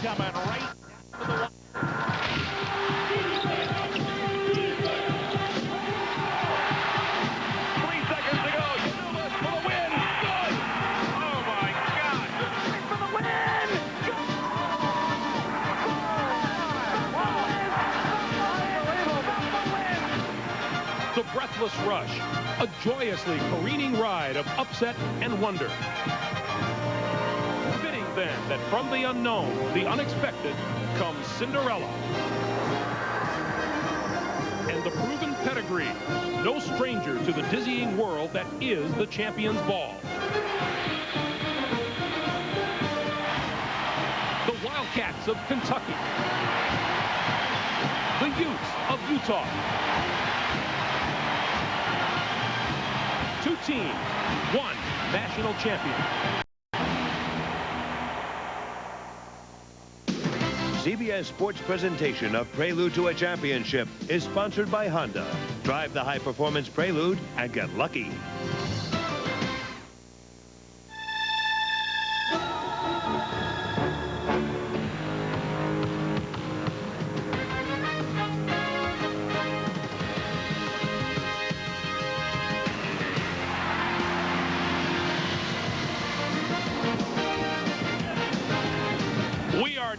coming right to the wall. 3 seconds to go. Unis for the win. Good. Oh my God. For the win. The breathless rush, a joyously careening ride of upset and wonder. Fitting then that from the unknown, the unexpected, comes Cinderella. And the proven pedigree, no stranger to the dizzying world that is the Champions Ball. The Wildcats of Kentucky. The Utes of Utah. 2 teams, 1 national champion. CBS Sports presentation of Prelude to a Championship is sponsored by Honda. Drive the high-performance Prelude and get lucky.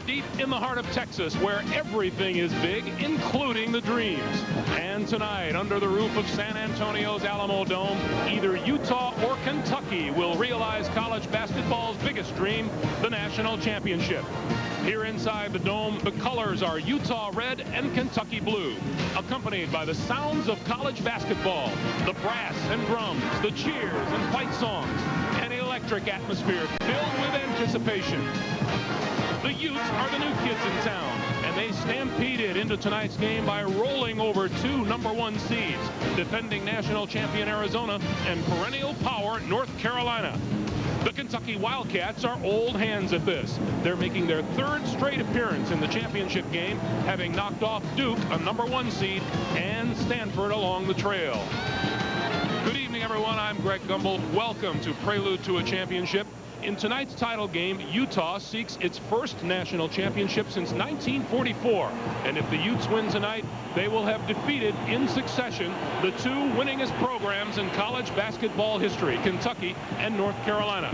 Deep in the heart of Texas, where everything is big, including the dreams. And tonight, under the roof of San Antonio's Alamodome, either Utah or Kentucky will realize college basketball's biggest dream, the national championship. Here inside the dome, the colors are Utah red and Kentucky blue, accompanied by the sounds of college basketball, the brass and drums, the cheers and fight songs, an electric atmosphere filled with anticipation. The Utes are the new kids in town, and they stampeded into tonight's game by rolling over 2 #1 seeds, defending national champion Arizona and perennial power North Carolina. The Kentucky Wildcats are old hands at this. They're making their 3rd straight appearance in the championship game, having knocked off Duke, a #1 seed, and Stanford along the trail. Good evening, everyone. I'm Greg Gumbel. Welcome to Prelude to a Championship. In tonight's title game, Utah seeks its first national championship since 1944. And if the Utes win tonight, they will have defeated in succession the 2 winningest programs in college basketball history, Kentucky and North Carolina.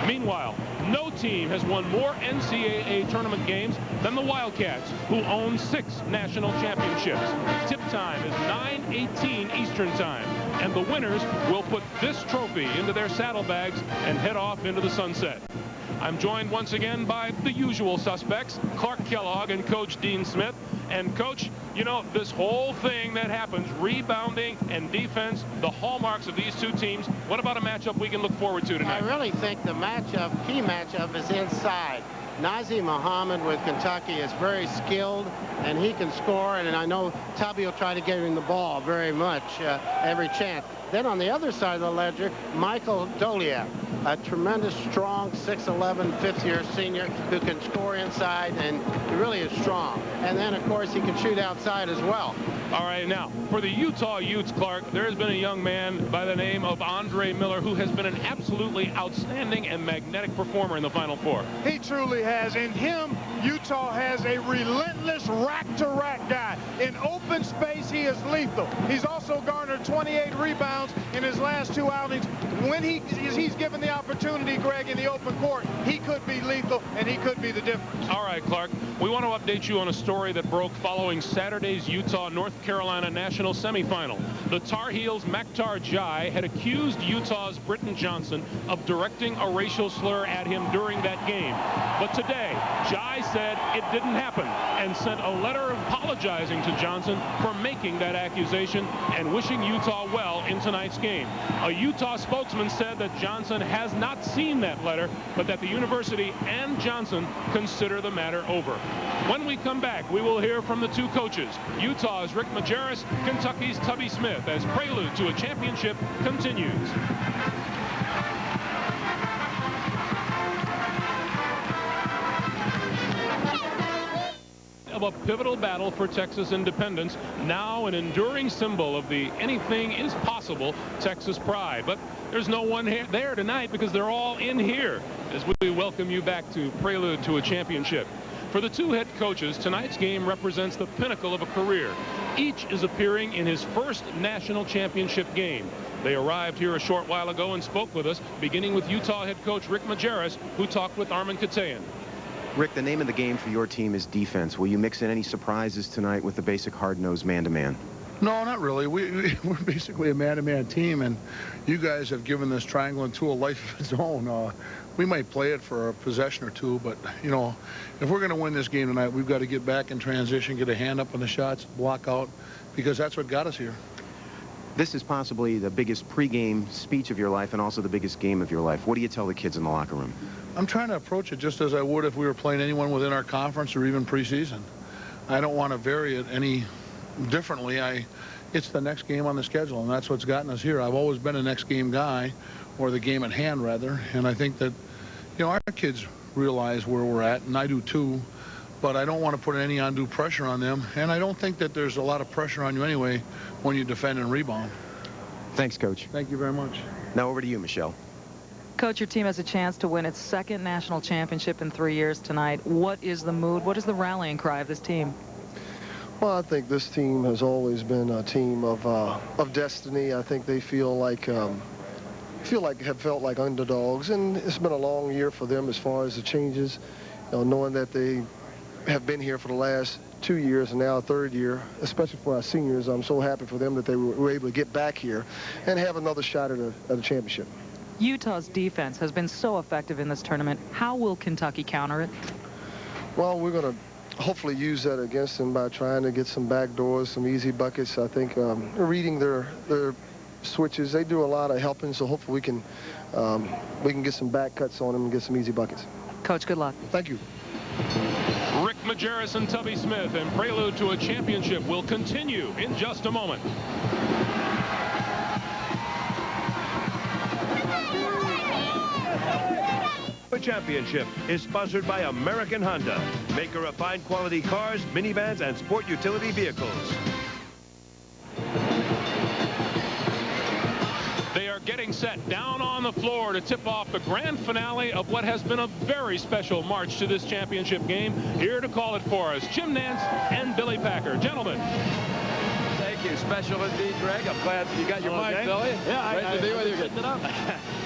Meanwhile, no team has won more NCAA tournament games than the Wildcats, who own 6 national championships. Tip time is 9:18 Eastern Time, and the winners will put this trophy into their saddlebags and head off into the sunset. I'm joined once again by the usual suspects, Clark Kellogg and Coach Dean Smith. And Coach, you know, this whole thing that happens, rebounding and defense, the hallmarks of these 2 teams. What about a matchup we can look forward to tonight? I really think the key matchup is inside. Nazir Muhammad with Kentucky is very skilled, and he can score, and I know Tubby will try to get him the ball very much every chance. Then on the other side of the ledger, Michael Doliev, a tremendous, strong 6'11", 5th-year senior who can score inside, and he really is strong. And then, of course, he can shoot outside as well. All right, now, for the Utah Utes, Clark, there has been a young man by the name of Andre Miller who has been an absolutely outstanding and magnetic performer in the Final Four. He truly has. In him, Utah has a relentless rack-to-rack guy. In open space, he is lethal. He's also garnered 28 rebounds in his last 2 outings. When he's given the opportunity, Greg, in the open court, he could be lethal, and he could be the difference. All right, Clark, we want to update you on a story that broke following Saturday's Utah-North Carolina national semifinal. The Tar Heels' Maktar Jai had accused Utah's Britton Johnson of directing a racial slur at him during that game. But today, Jai said it didn't happen and sent a letter apologizing to Johnson for making that accusation and wishing Utah well in tonight's game. A Utah spokesman said that Johnson has not seen that letter, but that the university and Johnson consider the matter over. When we come back, we will hear from the 2 coaches, Utah's Rick Majerus, Kentucky's Tubby Smith, as Prelude to a Championship continues. Of a pivotal battle for Texas independence, now an enduring symbol of the anything is possible Texas pride. But there's no one there tonight because they're all in here as we welcome you back to Prelude to a Championship. For the two head coaches, tonight's game represents the pinnacle of a career. Each is appearing in his first national championship game. They arrived here a short while ago and spoke with us, beginning with Utah head coach Rick Majerus, who talked with Armin Katayan. Rick, the name of the game for your team is defense. Will you mix in any surprises tonight with the basic hard-nosed man-to-man? No, not really. We're basically a man-to-man team, and you guys have given this triangling tool a life of its own. We might play it for a possession or two, but, you know, if we're going to win this game tonight, we've got to get back in transition, get a hand up on the shots, block out, because that's what got us here. This is possibly the biggest pregame speech of your life and also the biggest game of your life. What do you tell the kids in the locker room? I'm trying to approach it just as I would if we were playing anyone within our conference or even preseason. I don't want to vary it any differently. It's the next game on the schedule, and that's what's gotten us here. I've always been a next game guy, or the game at hand, rather, and I think that, you know, our kids realize where we're at, and I do too, but I don't want to put any undue pressure on them, and I don't think that there's a lot of pressure on you anyway when you defend and rebound. Thanks, Coach. Thank you very much. Now over to you, Michelle. Coach, your team has a chance to win its second national championship in 3 years tonight. What is the mood? What is the rallying cry of this team? Well, I think this team has always been a team of destiny. I think they feel like have felt like underdogs, and it's been a long year for them as far as the changes. You know, knowing that they have been here for the last 2 years and now a third year, especially for our seniors. I'm so happy for them that they were able to get back here and have another shot at a championship. Utah's defense has been so effective in this tournament. How will Kentucky counter it? Well, we're going to hopefully use that against them by trying to get some back doors, some easy buckets. I think reading their switches, they do a lot of helping, so hopefully we can get some back cuts on them and get some easy buckets. Coach, good luck. Thank you. Rick Majerus and Tubby Smith, and prelude to a championship will continue in just a moment. The championship is sponsored by American Honda, maker of fine quality cars, minivans, and sport utility vehicles. They are getting set down on the floor to tip off the grand finale of what has been a very special march to this championship game. Here to call it for us, Jim Nance and Billy Packer. Gentlemen. Thank you. Special indeed, Greg. I'm glad you got your mic, Billy. Yeah, great to be with you. Getting it up.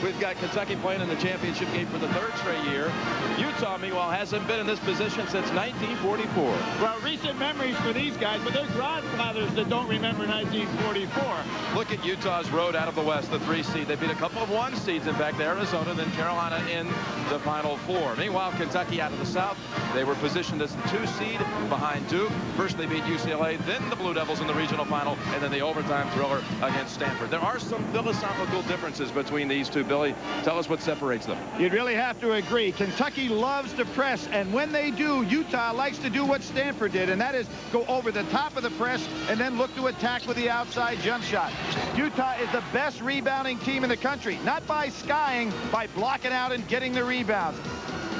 We've got Kentucky playing in the championship game for the third straight year. Utah, meanwhile, hasn't been in this position since 1944. Well, recent memories for these guys, but they're grandfathers that don't remember 1944. Look at Utah's road out of the West, the 3 seed. They beat a couple of 1 seeds, in fact, Arizona, then Carolina in the Final Four. Meanwhile, Kentucky out of the South, they were positioned as 2 seed behind Duke. First they beat UCLA, then the Blue Devils in the regional final, and then the overtime thriller against Stanford. There are some philosophical differences between these two. Billy, tell us what separates them. You'd really have to agree. Kentucky loves to press, and when they do, Utah likes to do what Stanford did, and that is go over the top of the press and then look to attack with the outside jump shot. Utah is the best rebounding team in the country, not by skying, by blocking out and getting the rebounds.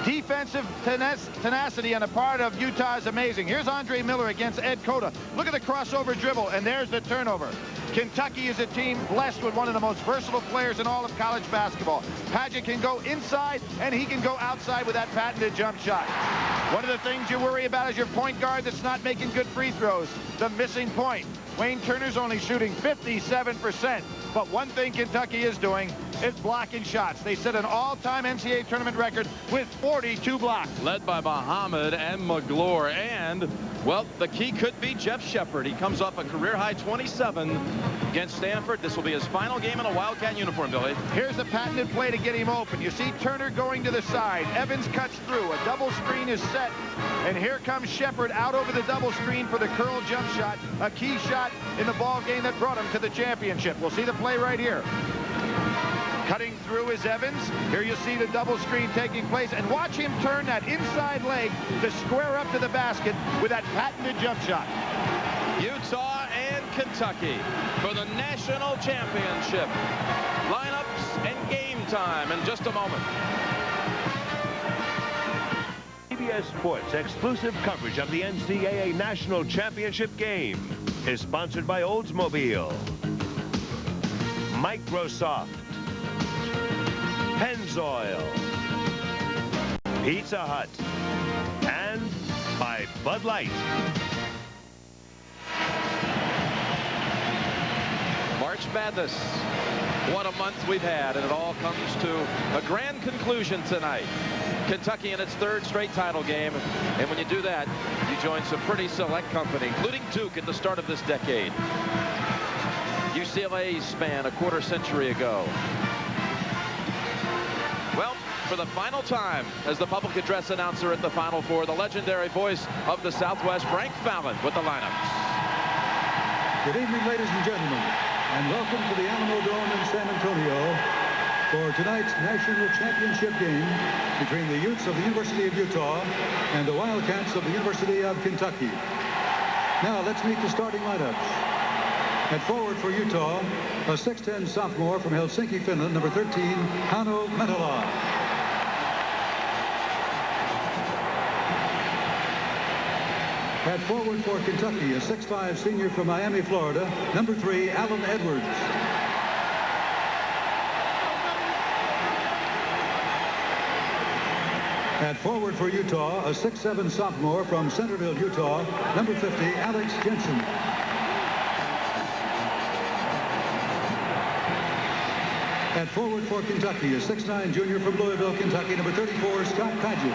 Defensive tenacity on the part of Utah is amazing. Here's Andre Miller against Ed Cota. Look at the crossover dribble, and there's the turnover. Kentucky is a team blessed with one of the most versatile players in all of college basketball. Padgett can go inside, and he can go outside with that patented jump shot. One of the things you worry about is your point guard that's not making good free throws, the missing point. Wayne Turner's only shooting 57%. But one thing Kentucky is doing is blocking shots. They set an all-time NCAA tournament record with 42 blocks. Led by Muhammad and McGlure. And, well, the key could be Jeff Shepard. He comes off a career-high 27 against Stanford. This will be his final game in a Wildcat uniform, Billy. Here's the patented play to get him open. You see Turner going to the side. Evans cuts through. A double screen is set. And here comes Shepard out over the double screen for the curl jump shot. A key shot in the ball game that brought him to the championship. We'll see the play right here. Cutting through is Evans. Here you see the double screen taking place, and watch him turn that inside leg to square up to the basket with that patented jump shot. Utah and Kentucky for the national championship. Lineups and game time in just a moment. CBS Sports exclusive coverage of the NCAA National Championship game is sponsored by Oldsmobile, Microsoft, Pennzoil, Pizza Hut, and by Bud Light. March Madness. What a month we've had, and it all comes to a grand conclusion tonight. Kentucky in its third straight title game, and when you do that, you join some pretty select company, including Duke at the start of this decade. UCLA span a quarter century ago. Well, for the final time as the public address announcer at the Final Four, the legendary voice of the Southwest, Frank Fallon, with the lineups. Good evening, ladies and gentlemen, and welcome to the Alamodome in San Antonio for tonight's national championship game between the Utes of the University of Utah and the Wildcats of the University of Kentucky. Now let's meet the starting lineups. At forward for Utah, a 6'10 sophomore from Helsinki, Finland, number 13, Hannu Metala. At forward for Kentucky, a 6'5 senior from Miami, Florida, number 3, Allen Edwards. At forward for Utah, a 6'7 sophomore from Centerville, Utah, number 50, Alex Jensen. At forward for Kentucky, a 6'9 junior from Louisville, Kentucky, number 34, Scott Paget.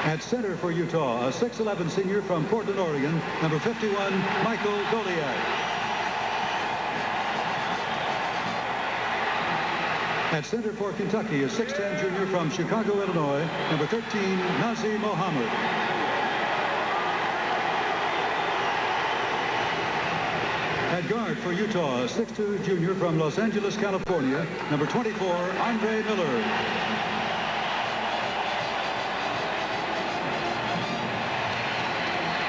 At center for Utah, a 6'11 senior from Portland, Oregon, number 51, Michael Doliak. At center for Kentucky, a 6'10 junior from Chicago, Illinois, number 13, Nazi Mohammed. At guard for Utah, a 6'2 junior from Los Angeles, California, number 24, Andre Miller.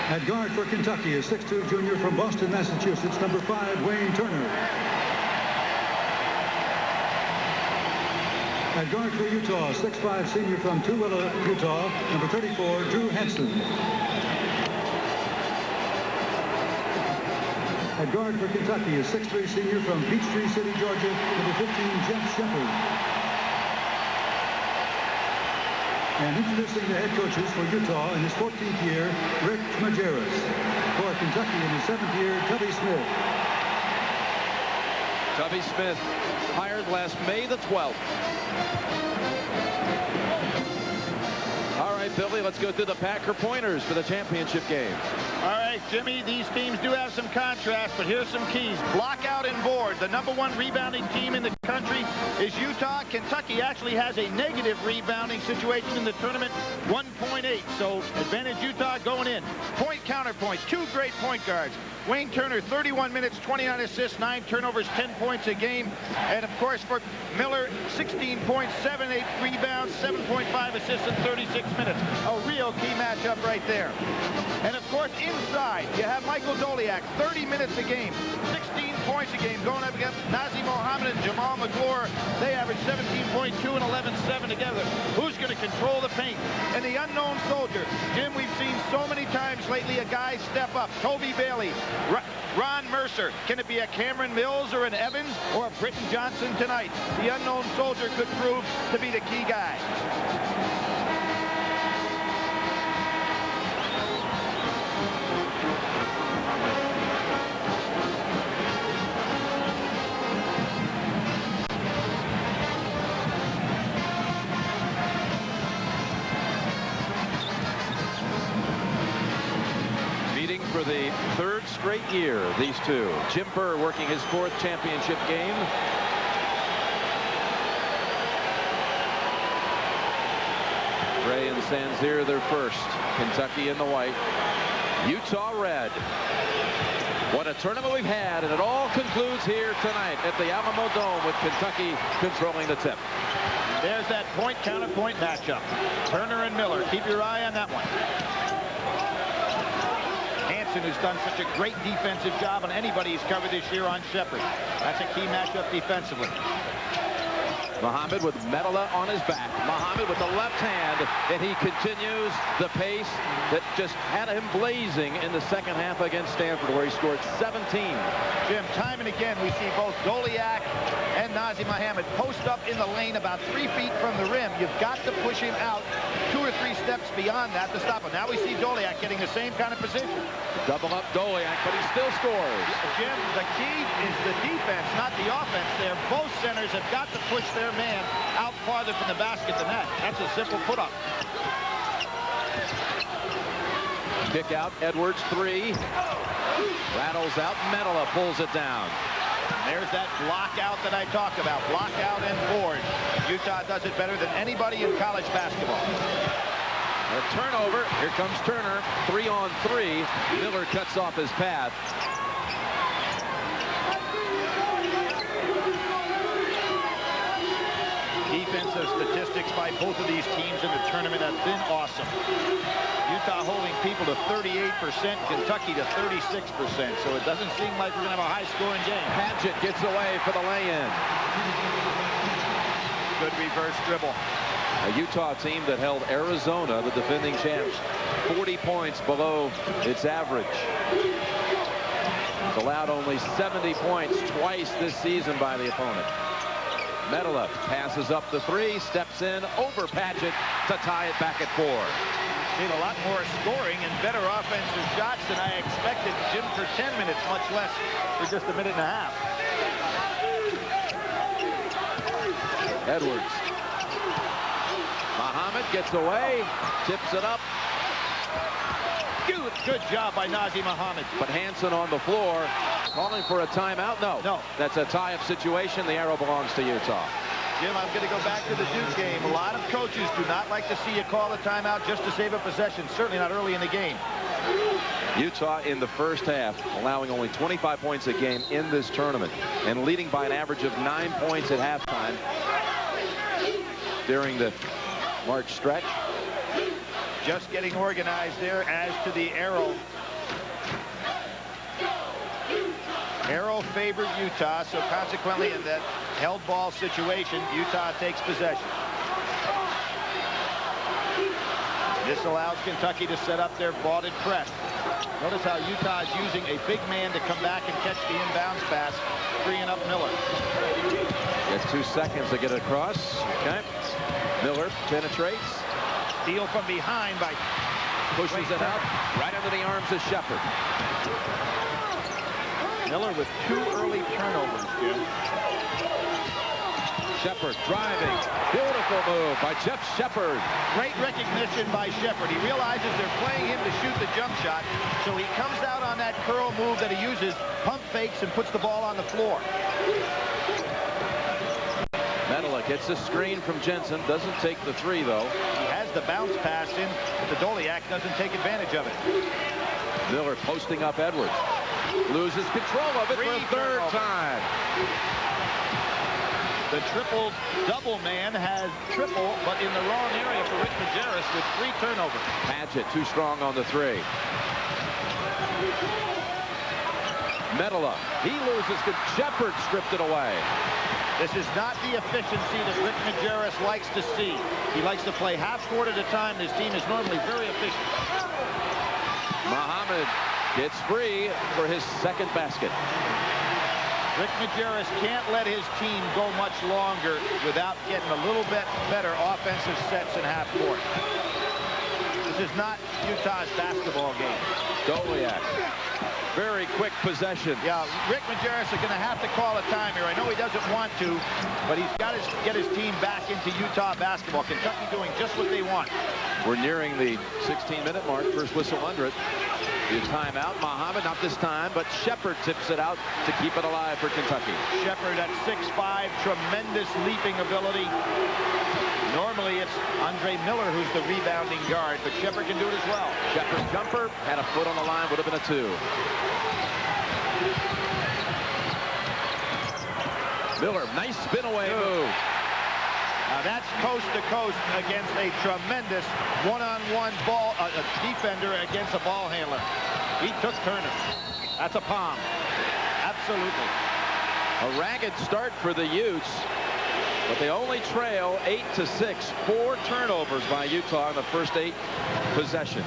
At guard for Kentucky, a 6'2 junior from Boston, Massachusetts, number 5, Wayne Turner. At guard for Utah, 6'5 senior from Tooele, Utah, number 34, Drew Henson. At guard for Kentucky, a 6'3 senior from Peachtree City, Georgia, number 15, Jeff Shepard. And introducing the head coaches for Utah in his 14th year, Rick Majerus. For Kentucky in his 7th year, Tubby Smith. Tubby Smith, hired last May the 12th. All right, Billy, let's go through the Packer pointers for the championship game. All right, Jimmy, these teams do have some contrast, but here's some keys. Block out and board. The #1 rebounding team in the country is Utah. Kentucky actually has a negative rebounding situation in the tournament, 1.8. So advantage Utah going in. Point, counterpoint, 2 great point guards. Wayne Turner, 31 minutes, 29 assists, 9 turnovers, 10 points a game. And, of course, for Miller, 16 points, 7-8 rebounds, 7.5 assists in 36 minutes. A real key matchup right there. And, of course, inside, you have Michael Doliak, 30 minutes a game, 16 points a game, going up against Nazi Mohammed and Jamal McClure. They average 17.2 and 11.7 together. Who's going to control the paint? And the unknown soldier. Jim, we've seen so many times lately a guy step up. Toby Bailey, Ron Mercer. Can it be a Cameron Mills or an Evans or a Britton Johnson tonight? The unknown soldier could prove to be the key guy. For the 3rd straight year, these two. Jim Burr working his 4th championship game. Gray and Sanzier their first. Kentucky in the white. Utah red. What a tournament we've had, and it all concludes here tonight at the Alamodome with Kentucky controlling the tip. There's that point counterpoint matchup. Turner and Miller. Keep your eye on that one. Who's done such a great defensive job on anybody he's covered this year on Shepard. That's a key matchup defensively. Mohammed with Metala on his back. Mohammed with the left hand, and he continues the pace that just had him blazing in the second half against Stanford, where he scored 17. Jim, time and again we see both Doliak and Nazim Mohammed post up in the lane about 3 feet from the rim. You've got to push him out 2 or 3 steps beyond that to stop him. Now we see Doliak getting the same kind of position. Double up Doliak, but he still scores. Jim, the key is the defense, not the offense there. Both centers have got to push their man out farther from the basket than that. That's a simple put-up. Kick out, Edwards, 3. Rattles out, Metola pulls it down. There's that block out that I talked about. Block out and board. Utah does it better than anybody in college basketball. A turnover. Here comes Turner. 3-on-3. Miller cuts off his path. Defensive statistics by both of these teams in the tournament have been awesome. Utah holding people to 38%, Kentucky to 36%. So it doesn't seem like we're going to have a high-scoring game. Padgett gets away for the lay-in. Good reverse dribble. A Utah team that held Arizona, the defending champs, 40 points below its average. It's allowed only 70 points twice this season by the opponent. Metola passes up the 3, steps in over Padgett to tie it back at 4. Seen a lot more scoring and better offensive shots than I expected, Jim, for 10 minutes, much less for just a minute and a half. Edwards. Mohammed gets away, tips it up. Good job by Nazim Mohammed. But Hansen on the floor, calling for a timeout. No. That's a tie-up situation. The arrow belongs to Utah. Jim, I'm going to go back to the Duke game. A lot of coaches do not like to see you call a timeout just to save a possession, certainly not early in the game. Utah in the first half allowing only 25 points a game in this tournament and leading by an average of 9 points at halftime during the March stretch. Just getting organized there as to the arrow. Arrow favored Utah, so consequently in that held ball situation, Utah takes possession. This allows Kentucky to set up their vaulted press. Notice how Utah is using a big man to come back and catch the inbounds pass, freeing up Miller. Gets 2 seconds to get it across. Okay. Miller penetrates. Steal from behind by pushes it out right under the arms of Shepard. Miller with 2 early turnovers, Jim. Shepard driving. Beautiful move by Jeff Shepard. Great recognition by Shepard. He realizes they're playing him to shoot the jump shot, so he comes out on that curl move that he uses, pump fakes, and puts the ball on the floor. Metola gets a screen from Jensen. Doesn't take the 3, though. He has the bounce pass in, but the Doliak doesn't take advantage of it. Miller posting up Edwards. Loses control of it for a third time. The triple-double man has triple, but in the wrong area for Rick Majerus with 3 turnovers. Padgett too strong on the 3. Metola. He loses. Shepard stripped it away. This is not the efficiency that Rick Majerus likes to see. He likes to play half court at a time. His team is normally very efficient. Mohammed gets free for his second basket. Rick Majerus can't let his team go much longer without getting a little bit better offensive sets in half court. This is not Utah's basketball game. Doliak. Very quick possession. Yeah, Rick Majerus is going to have to call a time here. I know he doesn't want to, but he's got to get his team back into Utah basketball. Kentucky doing just what they want. We're nearing the 16-minute mark. First whistle under it. The timeout. Mohammed, not this time, but Shepard tips it out to keep it alive for Kentucky. Shepard at 6'5", tremendous leaping ability. Normally it's Andre Miller who's the rebounding guard, but Shepard can do it as well. Shepard's jumper had a foot on the line, would have been a 2. Miller, nice spin away move. Now that's coast to coast against a tremendous one-on-one ball defender against a ball handler. He took Turner. That's a palm. Absolutely. A ragged start for the Utes, but they only trail 8-6. 4 turnovers by Utah in the first 8 possessions.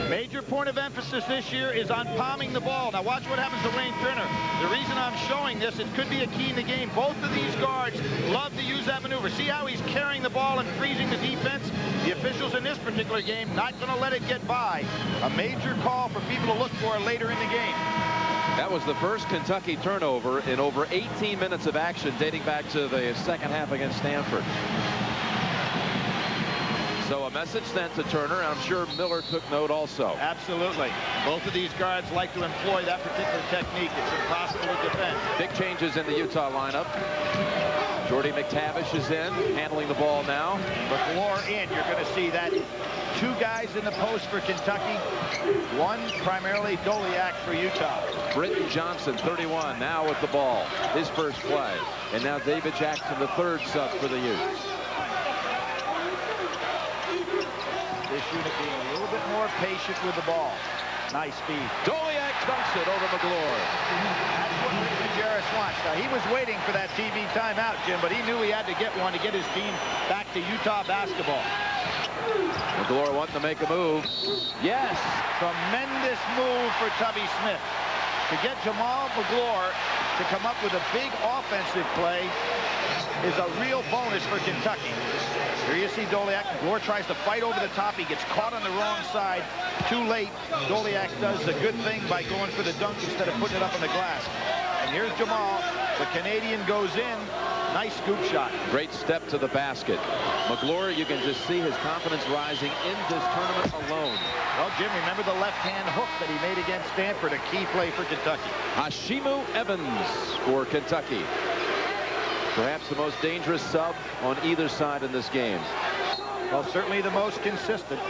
Major major point of emphasis this year is on palming the ball. Now watch what happens to Wayne Turner. The reason I'm showing this, it could be a key in the game. Both of these guards love to use that maneuver. See how he's carrying the ball and freezing the defense? The officials in this particular game not going to let it get by. A major call for people to look for later in the game. That was the first Kentucky turnover in over 18 minutes of action dating back to the second half against Stanford. So a message sent to Turner. I'm sure Miller took note also. Absolutely. Both of these guards like to employ that particular technique. It's impossible to defend. Big changes in the Utah lineup. Jordy McTavish is in, handling the ball now. McGlure in. You're going to see that. Two guys in the post for Kentucky. One primarily Doliak for Utah. Britton Johnson, 31, now with the ball. His first play. And now David Jackson, the third sub for the Utes. This unit being a little bit more patient with the ball. Nice speed. Doliak dunks it over McGlure. That's what Rick Majerus wants. Now, he was waiting for that TV timeout, Jim, but he knew he had to get one to get his team back to Utah basketball. McGlure wanting to make a move. Yes. Tremendous move for Tubby Smith. To get Jamal McGlure to come up with a big offensive play is a real bonus for Kentucky. Here you see Doliak. McGlure tries to fight over the top. He gets caught on the wrong side. Too late. Doliak does a good thing by going for the dunk instead of putting it up on the glass. And here's Jamal. The Canadian goes in. Nice scoop shot. Great step to the basket. McGlure, you can just see his confidence rising in this tournament alone. Well, Jim, remember the left-hand hook that he made against Stanford, a key play for Kentucky. Hashimu Evans for Kentucky. Perhaps the most dangerous sub on either side in this game. Well, certainly the most consistent.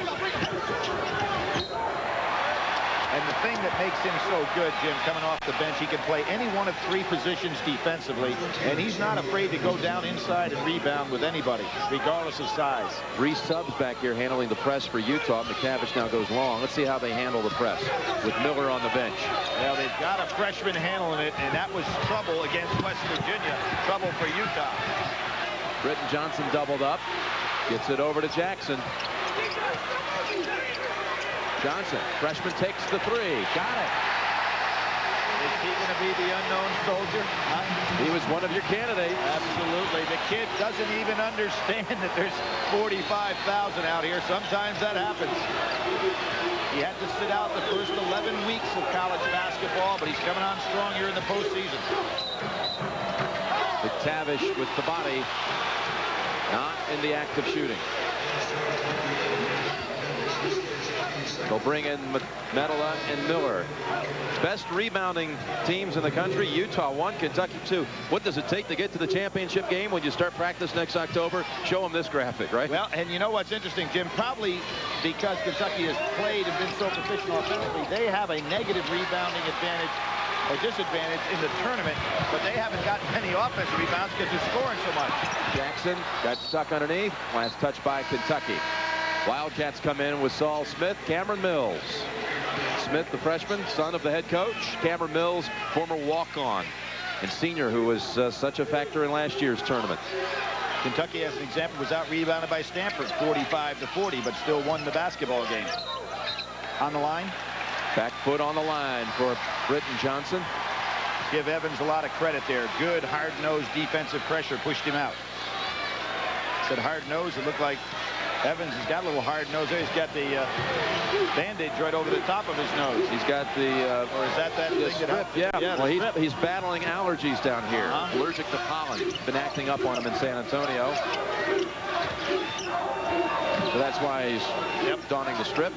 And the thing that makes him so good, Jim, coming off the bench, he can play any one of three positions defensively, and he's not afraid to go down inside and rebound with anybody, regardless of size. Three subs back here handling the press for Utah. McTavish now goes long. Let's see how they handle the press with Miller on the bench. Well, they've got a freshman handling it, and that was trouble against West Virginia. Trouble for Utah. Britton Johnson doubled up. Gets it over to Jackson. Johnson, freshman, takes the three. Got it. Is he going to be the unknown soldier? He was one of your candidates. Absolutely. The kid doesn't even understand that there's 45,000 out here. Sometimes that happens. He had to sit out the first 11 weeks of college basketball, but he's coming on strong here in the postseason. McTavish with the body, not in the act of shooting. They'll bring in Metala and Miller. Best rebounding teams in the country. Utah 1, Kentucky 2. What does it take to get to the championship game when you start practice next October? Show them this graphic, right? Well, and you know what's interesting, Jim? Probably because Kentucky has played and been so proficient offensively, they have a negative rebounding advantage or disadvantage in the tournament, but they haven't gotten many offensive rebounds because they're scoring so much. Jackson got stuck underneath. Last touch by Kentucky. Wildcats come in with Saul Smith, Cameron Mills. Smith, the freshman, son of the head coach. Cameron Mills, former walk-on and senior who was such a factor in last year's tournament. Kentucky, as an example, was out-rebounded by Stanford 45-40, but still won the basketball game. On the line. Back foot on the line for Britton Johnson. Give Evans a lot of credit there. Good, hard-nosed defensive pressure pushed him out. Said hard-nosed, it looked like Evans has got a little hard nose there. He's got the bandage right over the top of his nose. He's got the or is that thing strip? Yeah. Well, he's battling allergies down here. Allergic to pollen. Been acting up on him in San Antonio. So that's why he's donning the strip.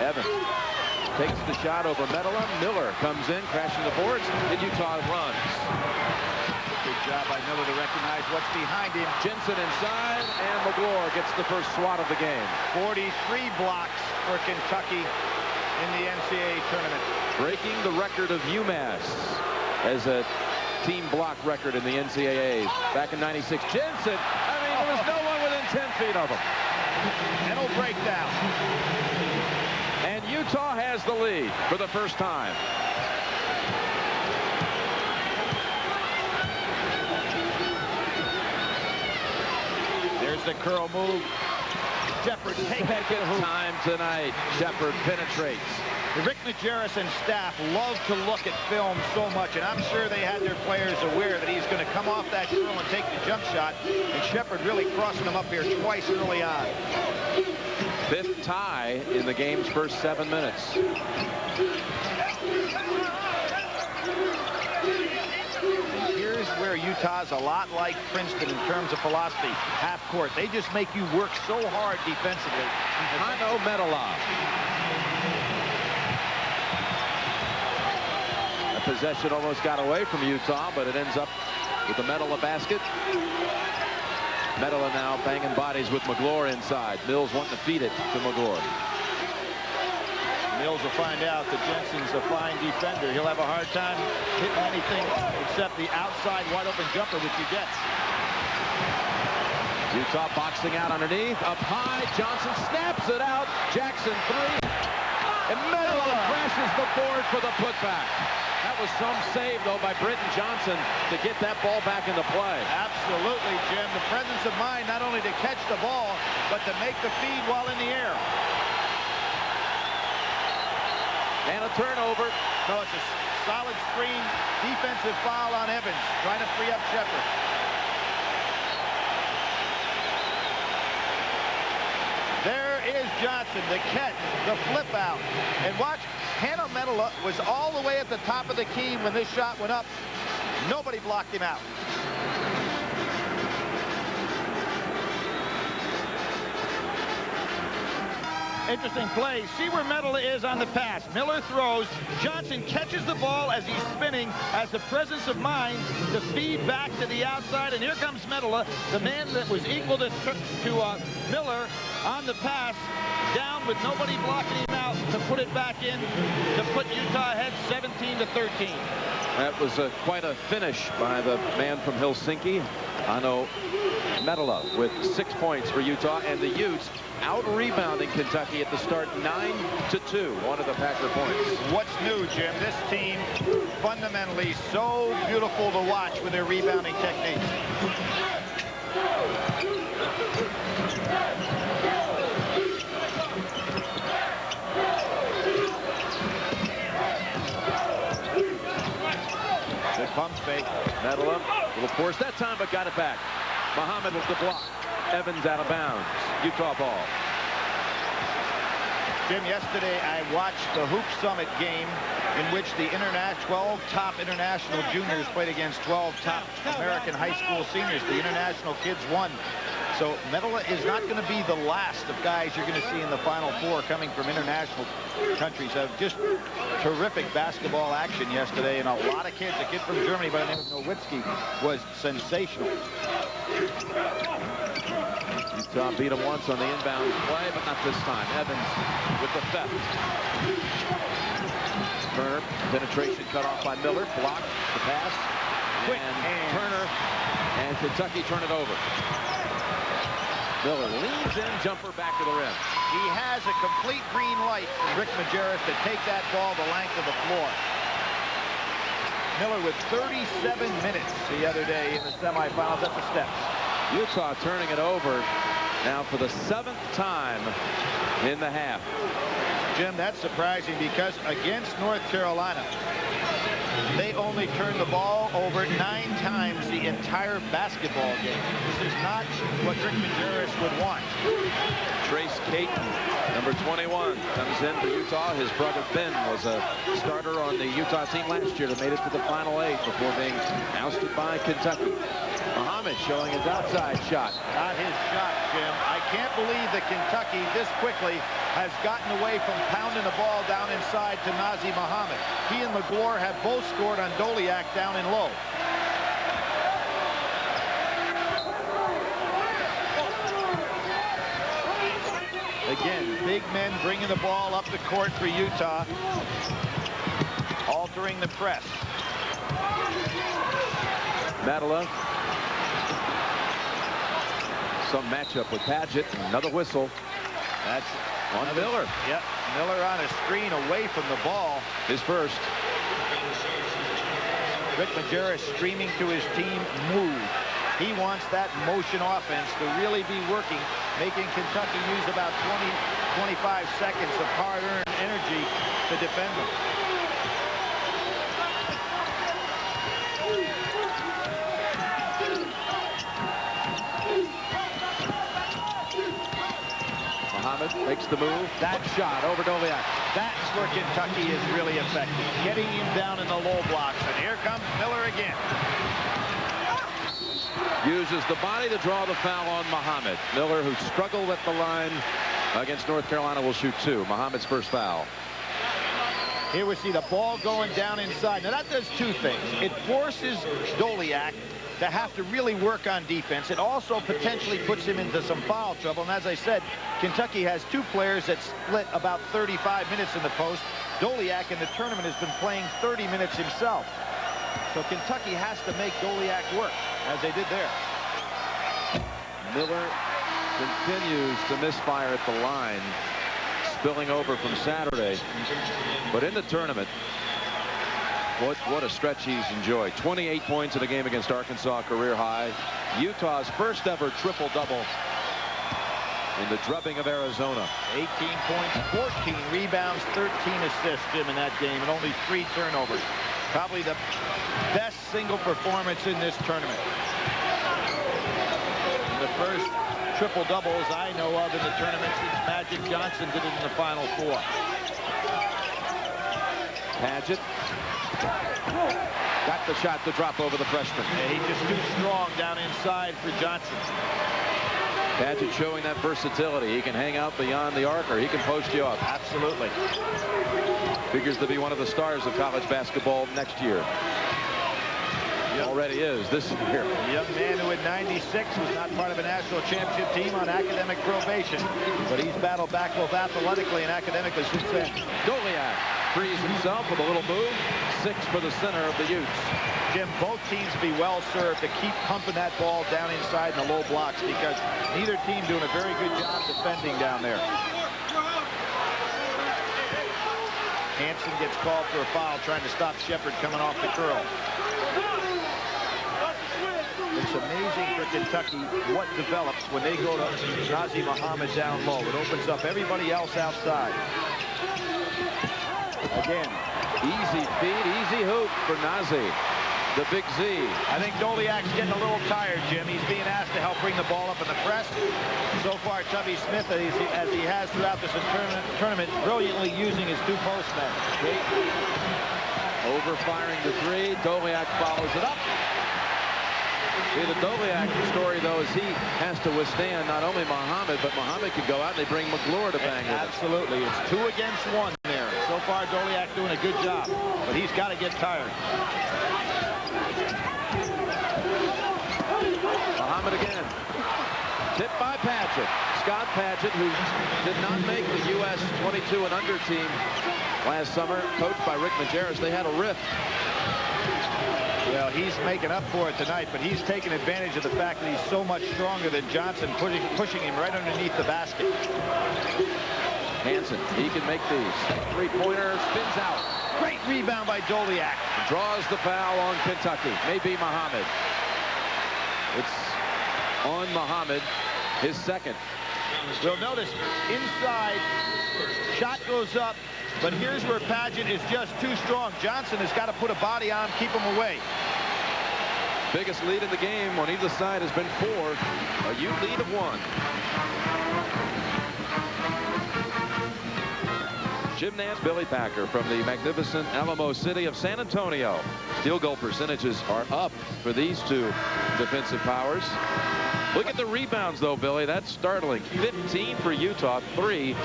Evans takes the shot over Metala. Miller comes in, crashing the boards, and Utah runs. Good job by Miller to recognize what's behind him. Jensen inside, and McGlure gets the first swat of the game. 43 blocks for Kentucky in the NCAA tournament. Breaking the record of UMass as a team block record in the NCAA back in '96. Jensen, I mean, there was no one within 10 feet of him. Mental breakdown. And Utah has the lead for the first time. the curl move. Shepard takes Second time tonight. Shepard penetrates. Rick Majerus and staff love to look at film so much, and I'm sure they had their players aware that he's going to come off that curl and take the jump shot, and Shepard really crossing him up here twice early on. Fifth tie in the game's first 7 minutes. Here's where Utah's a lot like Princeton in terms of philosophy. Half court. They just make you work so hard defensively. Alamodome. The possession almost got away from Utah, but it ends up with the Medela basket. Medela now banging bodies with McGlure inside. Mills wanting to feed it to McGlure. Mills will find out that Jensen's a fine defender. He'll have a hard time hitting anything except the outside wide open jumper, which he gets. Utah boxing out underneath. Up high. Johnson snaps it out. Jackson three. And Medela crashes the board for the putback. That was some save, though, by Britton Johnson to get that ball back into play. Absolutely, Jim. The presence of mind not only to catch the ball, but to make the feed while in the air. And a turnover. No, it's a solid screen. Defensive foul on Evans, trying to free up Shepard. There is Johnson, the catch, the flip out. And watch, Hanno Medela was all the way at the top of the key when this shot went up. Nobody blocked him out. Interesting play. See where Medela is on the pass. Miller throws. Johnson catches the ball as he's spinning, has the presence of mind to feed back to the outside. And here comes Medela, the man that was equal to Miller on the pass, down with nobody blocking him out to put it back in to put Utah ahead 17-13. That was quite a finish by the man from Helsinki, Hanno Medela, with 6 points for Utah, and the Utes out-rebounding Kentucky at the start 9-2, one of the Packer points. What's new, Jim? This team fundamentally so beautiful to watch with their rebounding techniques. Good pump fake. Medela, little force that time, but got it back. Muhammad with the block. Evans out of bounds. Utah ball. Jim, yesterday I watched the Hoop Summit game in which the 12 top international juniors played against 12 top American high school seniors. The international kids won. So Medela is not going to be the last of guys you're going to see in the Final Four coming from international countries. Just terrific basketball action yesterday, and a lot of kids. A kid from Germany by the name of Nowitzki was sensational. Utah beat him once on the inbound play, but not this time. Evans with the theft. Turner, penetration cut off by Miller. Blocked the pass. Quick and Turner, and Kentucky turn it over. Miller leans in, jumper back to the rim. He has a complete green light from Rick Majerus to take that ball the length of the floor. Miller with 37 minutes the other day in the semifinals at the steps. Utah turning it over now for the 7th time in the half. Jim, that's surprising because against North Carolina, they only turned the ball over 9 times the entire basketball game. This is not what Rick Majerus would want. Trace Caton, number 21, comes in for Utah. His brother Ben was a starter on the Utah team last year that made it to the Final 8 before being ousted by Kentucky. Muhammad showing his outside shot. Not his shot, Jim. I can't believe that Kentucky this quickly has gotten away from pounding the ball down inside to Nazr Muhammad. He and McGlure have both scored on Doliak down in low. Again, big men bringing the ball up the court for Utah, altering the press. Medela. Some matchup with Padgett. Another whistle. That's on Miller. Yep, Miller on a screen away from the ball. His first. Rick Majerus screaming to his team, move. He wants that motion offense to really be working, making Kentucky use about 20-25 seconds of hard-earned energy to defend them. Muhammad makes the move. That shot over Doliak. That's where Kentucky is really effective, getting him down in the low blocks. And here comes Miller again. Uses the body to draw the foul on Muhammad. Miller, who struggled at the line against North Carolina, will shoot 2. Muhammad's first foul. Here we see the ball going down inside. Now that does 2 things. It forces Doliak to have to really work on defense. It also potentially puts him into some foul trouble. And as I said, Kentucky has 2 players that split about 35 minutes in the post. Doliak in the tournament has been playing 30 minutes himself. So Kentucky has to make Doliak work, as they did there. Miller continues to misfire at the line, spilling over from Saturday. But in the tournament, what a stretch he's enjoyed. 28 points in a game against Arkansas, career high. Utah's first ever triple-double in the drubbing of Arizona. 18 points, 14 rebounds, 13 assists, Jim, in that game, and only 3 turnovers. Probably the best single performance in this tournament. The first triple-doubles I know of in the tournament since Magic Johnson did it in the Final Four. Padgett got the shot to drop over the freshman. Yeah, he's just too strong down inside for Johnson. Padgett showing that versatility. He can hang out beyond the arc, or he can post you up. Absolutely. Figures to be one of the stars of college basketball next year. Already is this year. A young man who in '96 was not part of a national championship team on academic probation, but he's battled back both athletically and academically since then. Doliak frees himself with a little move. 6 for the center of the Utes. Jim, both teams be well served to keep pumping that ball down inside in the low blocks, because neither team doing a very good job defending down there. Hansen gets called for a foul trying to stop Shepard coming off the curl. It's amazing for Kentucky what develops when they go to Nazr Mohammed down low. It opens up everybody else outside. Again, easy feed, easy hoop for Nazr, the big Z. I think Doliak's getting a little tired, Jim. He's being asked to help bring the ball up in the press. So far, Tubby Smith, as he has throughout this tournament, brilliantly using his 2 postmen. Overfiring the 3. Doliak follows it up. See, the Doliak story, though, is he has to withstand not only Muhammad, but Muhammad could go out and they bring McClure to bang with it. Absolutely. It's 2 against 1 there. So far, Doliak doing a good job, but he's got to get tired. Muhammad again. Tipped by Padgett. Scott Padgett, who did not make the U.S. 22 and under team last summer, coached by Rick Majerus. They had a rift. Well, he's making up for it tonight, but he's taking advantage of the fact that he's so much stronger than Johnson, pushing him right underneath the basket. Hansen, he can make these. 3-pointer, spins out. Great rebound by Doliak. Draws the foul on Kentucky. Maybe Muhammad. It's on Muhammad, his second. Well, notice inside, shot goes up, but here's where Padgett is just too strong. Johnson has got to put a body on him, keep him away. Biggest lead in the game on either side has been 4. A Ute lead of 1. Jim Nance, Billy Packer from the magnificent Alamo city of San Antonio. Field goal percentages are up for these 2 defensive powers. Look at the rebounds, though, Billy. That's startling. 15 for Utah, 3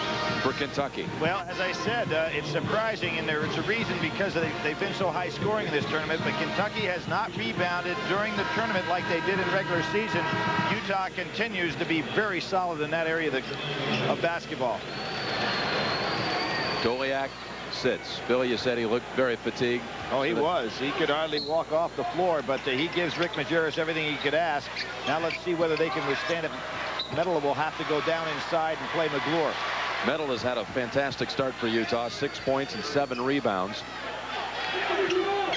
for Kentucky. Well, as I said, it's surprising, and there's a reason, because they've been so high scoring in this tournament, but Kentucky has not rebounded during the tournament like they did in regular season. Utah continues to be very solid in that area of basketball. Doliak sits. Billy, you said he looked very fatigued. Oh, he was. He could hardly walk off the floor, but he gives Rick Majerus everything he could ask. Now let's see whether they can withstand it. Metal will have to go down inside and play McClure. Metal has had a fantastic start for Utah. 6 points and 7 rebounds.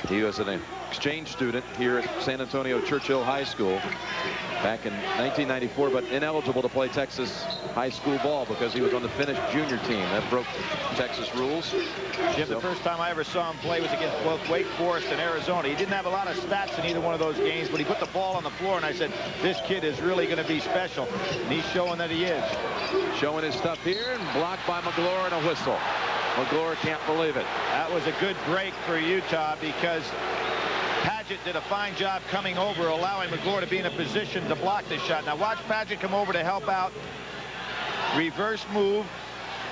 He was an exchange student here at San Antonio Churchill High School back in 1994, but ineligible to play Texas high school ball because he was on the Finnish junior team. That broke Texas rules. Jim, the first time I ever saw him play was against both Wake Forest and Arizona. He didn't have a lot of stats in either one of those games, but he put the ball on the floor, and I said, this kid is really going to be special. And he's showing that he is. Showing his stuff here, and blocked by McGlure, and a whistle. McGlure can't believe it. That was a good break for Utah because Padgett did a fine job coming over, allowing McGlure to be in a position to block this shot. Now watch Padgett come over to help out. Reverse move.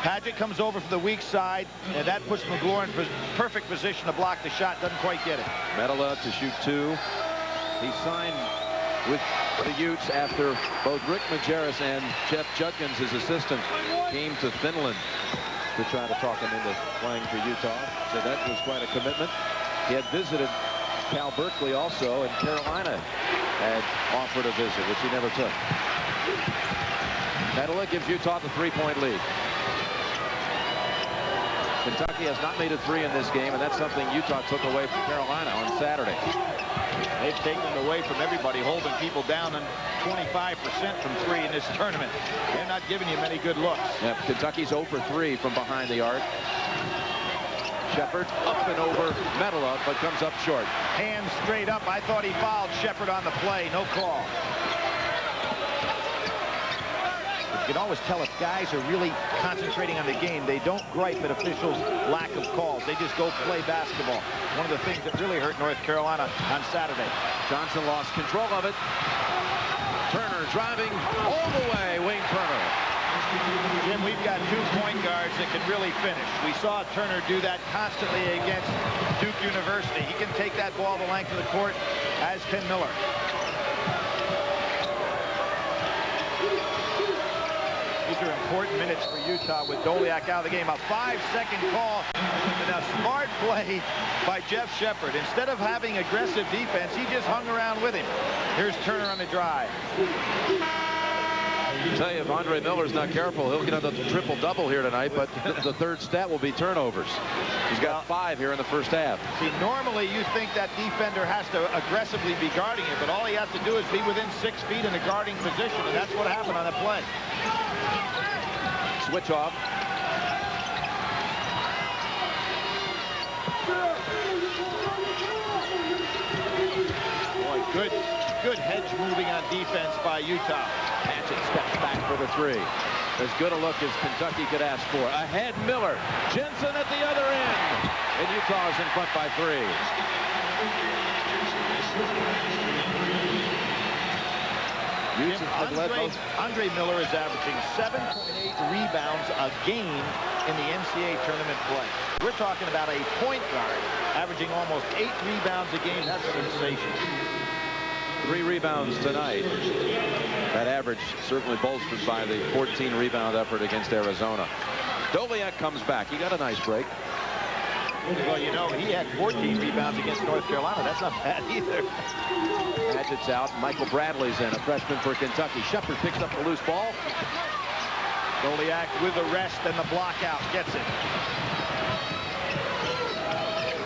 Padgett comes over from the weak side, and that puts McGlure in perfect position to block the shot. Doesn't quite get it. Medela to shoot 2. He signed with the Utes after both Rick Majerus and Jeff Judkins, his assistant, came to Finland to try to talk him into playing for Utah. So that was quite a commitment. He had visited Cal Berkeley also, and Carolina had offered a visit, which he never took. Medela gives Utah the 3-point lead. Kentucky has not made a 3 in this game, and that's something Utah took away from Carolina on Saturday. They've taken it away from everybody, holding people down on 25% from 3 in this tournament. They're not giving you many good looks. Yeah, Kentucky's 0 for 3 from behind the arc. Shepard up and over Medela, but comes up short. Hands straight up. I thought he fouled Shepard on the play. No call. You can always tell if guys are really concentrating on the game. They don't gripe at officials' lack of calls. They just go play basketball. One of the things that really hurt North Carolina on Saturday. Johnson lost control of it. Turner driving all the way. Wayne Turner. Jim, we've got 2 point guards that can really finish. We saw Turner do that constantly against Duke University. He can take that ball the length of the court, as can Miller. These are important minutes for Utah with Doliak out of the game. A 5-second call and a smart play by Jeff Shepard. Instead of having aggressive defense, he just hung around with him. Here's Turner on the drive. I tell you, if Andre Miller's not careful, he'll get another triple-double here tonight, but the third stat will be turnovers. He's got 5 here in the first half. See, normally you think that defender has to aggressively be guarding it, but all he has to do is be within 6 feet in a guarding position, and that's what happened on that play. Switch off. Boy, good hedge moving on defense by Utah. Padgett steps back for the 3. As good a look as Kentucky could ask for. Ahead Miller. Jensen at the other end. And Utah is in front by 3. Andre Miller is averaging 7.8 rebounds a game in the NCAA tournament play. We're talking about a point guard averaging almost 8 rebounds a game. That's sensational. 3 rebounds tonight. That average certainly bolstered by the 14 rebound effort against Arizona. Doliak comes back. He got a nice break. Well, you know, he had 14 rebounds against North Carolina. That's not bad either. Padgett's out. Michael Bradley's in, a freshman for Kentucky. Shepard picks up the loose ball. Doliak with the rest and the block out. Gets it.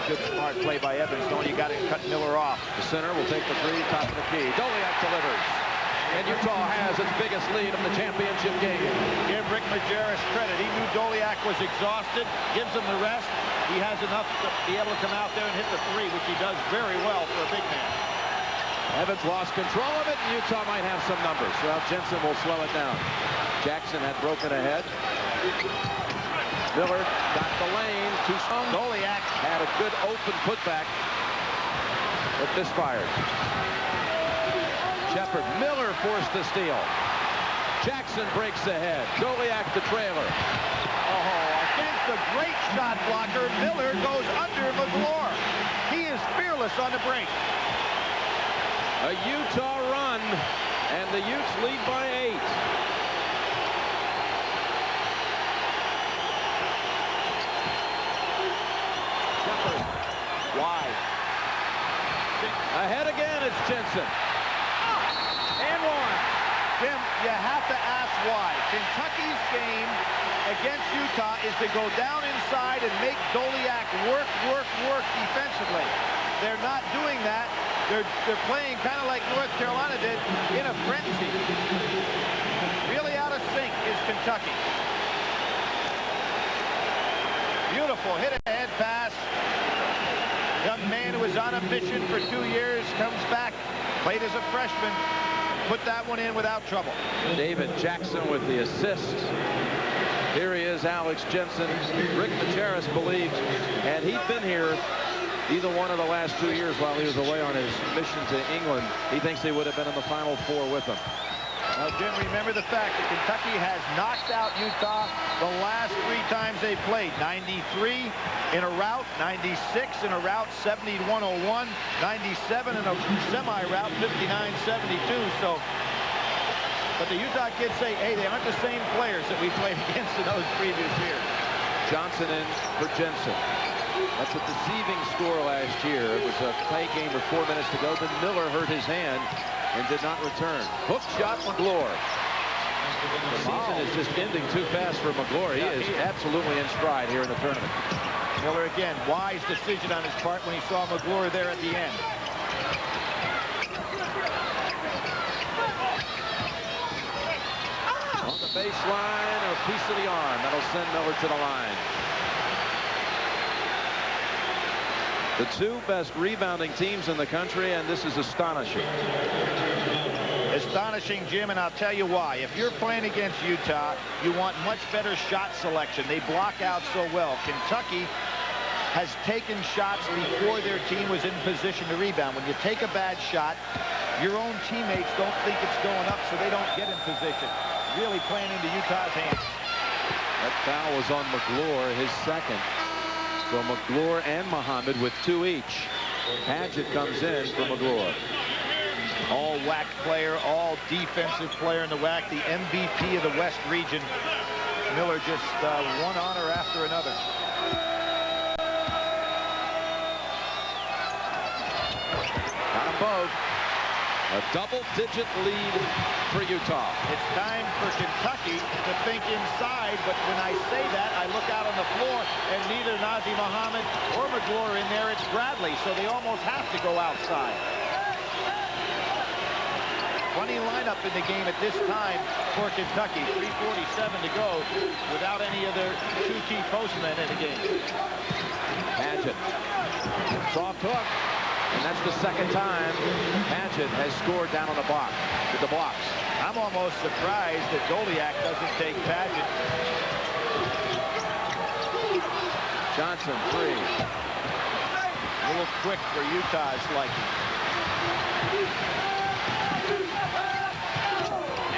Good smart play by Evans. Don't you got to cut Miller off. The center will take the 3, top of the key. Doliak delivers. And Utah has its biggest lead of the championship game. Give Rick Majerus credit. He knew Doliak was exhausted. Gives him the rest. He has enough to be able to come out there and hit the 3, which he does very well for a big man. Evans lost control of it, and Utah might have some numbers. Well, Jensen will slow it down. Jackson had broken ahead. Miller got the lane. Too strong. Doliak had a good open putback, but misfired. Shepard. Miller forced the steal. Jackson breaks ahead. Doliak the trailer. Oh, against the great shot blocker, Miller goes under McGlure. He is fearless on the break. A Utah run, and the Utes lead by 8. Shepard. Wide. Ahead again, it's Jensen. And 1. Jim, you have to ask why. Kentucky's game against Utah is to go down inside and make Doliak work defensively. They're not doing that. They're playing kind of like North Carolina did in a frenzy. Really out of sync is Kentucky. Beautiful hit-ahead pass. Young man who was on a mission for 2 years comes back, played as a freshman, put that one in without trouble. David Jackson with the assist. Here he is, Alex Jensen. Rick Majerus believes, had he been here either one of the last 2 years while he was away on his mission to England, he thinks they would have been in the Final Four with him. Now, Jim, remember the fact that Kentucky has knocked out Utah the last 3 times they played. 93 in a rout, 96 in a rout, 71-01, 97 in a semi-rout, 59-72. So, but the Utah kids say, hey, they aren't the same players that we played against in those previous years. Johnson in for Jensen. That's a deceiving score last year. It was a tie game with 4 minutes to go. Then Miller hurt his hand and did not return. Hook shot, McGlure. The season is just ending too fast for McGlure. He is absolutely in stride here in the tournament. Miller again, wise decision on his part when he saw McGlure there at the end. On the baseline, a piece of the arm. That'll send Miller to the line. The 2 best rebounding teams in the country, and this is astonishing. Astonishing, Jim, and I'll tell you why. If you're playing against Utah, you want much better shot selection. They block out so well. Kentucky has taken shots before their team was in position to rebound. When you take a bad shot, your own teammates don't think it's going up, so they don't get in position. Really playing into Utah's hands. That foul was on McGlure, his second. So McGlure and Muhammad with 2 each. Padgett comes in for McGlure. All WAC player, all defensive player in the WAC, the MVP of the West region. Miller just one honor after another. Got them both. A double-digit lead for Utah. It's time for Kentucky to think inside, but when I say that, I look out on the floor, and neither Nazr Mohammed or McGlure in there. It's Bradley, so they almost have to go outside. Funny lineup in the game at this time for Kentucky. 3:47 to go without any of their 2 key postmen in the game. Padgett. Soft hook. And that's the second time Padgett has scored down on the block with the blocks. I'm almost surprised that Doliak doesn't take Padgett. Johnson, 3. A little quick for Utah's liking.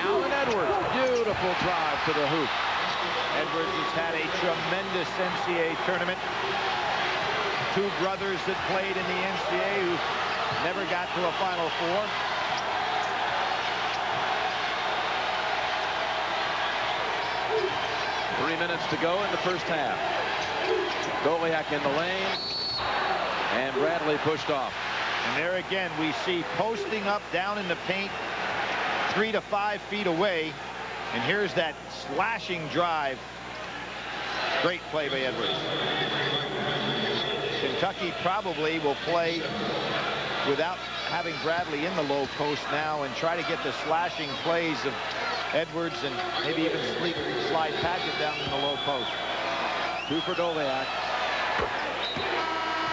Allen Edwards, beautiful drive to the hoop. Edwards has had a tremendous NCAA tournament. 2 brothers that played in the NCAA who never got to a Final Four. Three minutes to go in the first half. Doliak in the lane, and Bradley pushed off. And there again, we see posting up down in the paint, 3 to 5 feet away. And here's that slashing drive. Great play by Edwards. Kentucky probably will play without having Bradley in the low post now and try to get the slashing plays of Edwards and maybe even slide Padgett down in the low post. 2 for Doliak.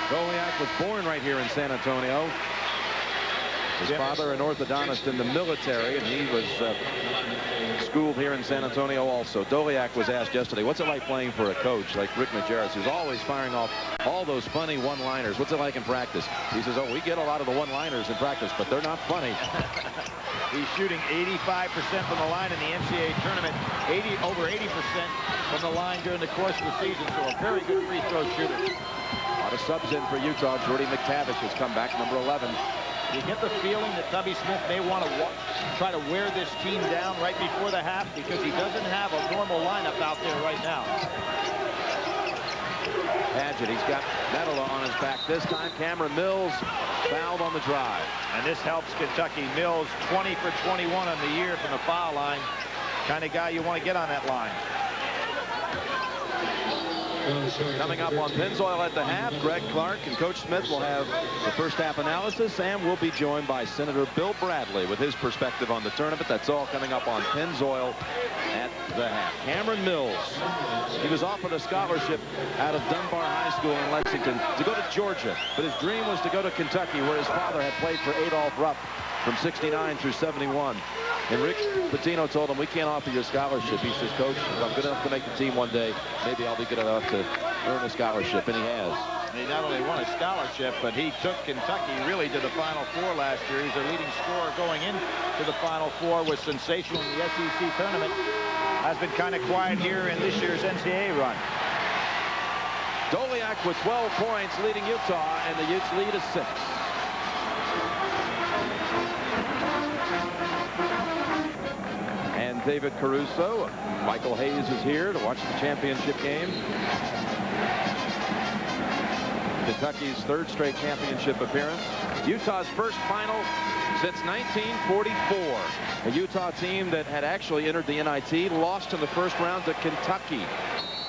Doliak was born right here in San Antonio. His father an orthodontist in the military, and he was schooled here in San Antonio also. Doliak was asked yesterday, what's it like playing for a coach like Rick Majerus, who's always firing off all those funny one-liners? What's it like in practice? He says, oh, we get a lot of the one-liners in practice, but they're not funny. He's shooting 85% from the line in the NCAA tournament, over 80% from the line during the course of the season, so a very good free throw shooter. A lot of subs in for Utah. Jordy McTavish has come back, number 11. You get the feeling that Tubby Smith may want to try to wear this team down right before the half because he doesn't have a normal lineup out there right now. Paget. He's got Medola on his back this time. Cameron Mills fouled on the drive. And this helps Kentucky. Mills 20 for 21 on the year from the foul line. Kind of guy you want to get on that line. Coming up on Pennzoil at the half, Greg Clark and Coach Smith will have the first half analysis, and we'll be joined by Senator Bill Bradley with his perspective on the tournament. That's all coming up on Pennzoil at the half. Cameron Mills, he was offered a scholarship out of Dunbar High School in Lexington to go to Georgia, but his dream was to go to Kentucky, where his father had played for Adolph Rupp from 69 through 71. And Rick Pitino told him, we can't offer you a scholarship. He says, Coach, if I'm good enough to make the team one day, maybe I'll be good enough to earn a scholarship. And he has. He not only won a scholarship, but he took Kentucky really to the Final Four last year. He's a leading scorer going into the Final Four, was sensational in the SEC tournament. Has been kind of quiet here in this year's NCAA run. Doliak with 12 points leading Utah, and the Utes lead is 6. And David Caruso, Michael Hayes is here to watch the championship game. Kentucky's third straight championship appearance. Utah's first final since 1944. A Utah team that had actually entered the NIT, lost in the first round to Kentucky.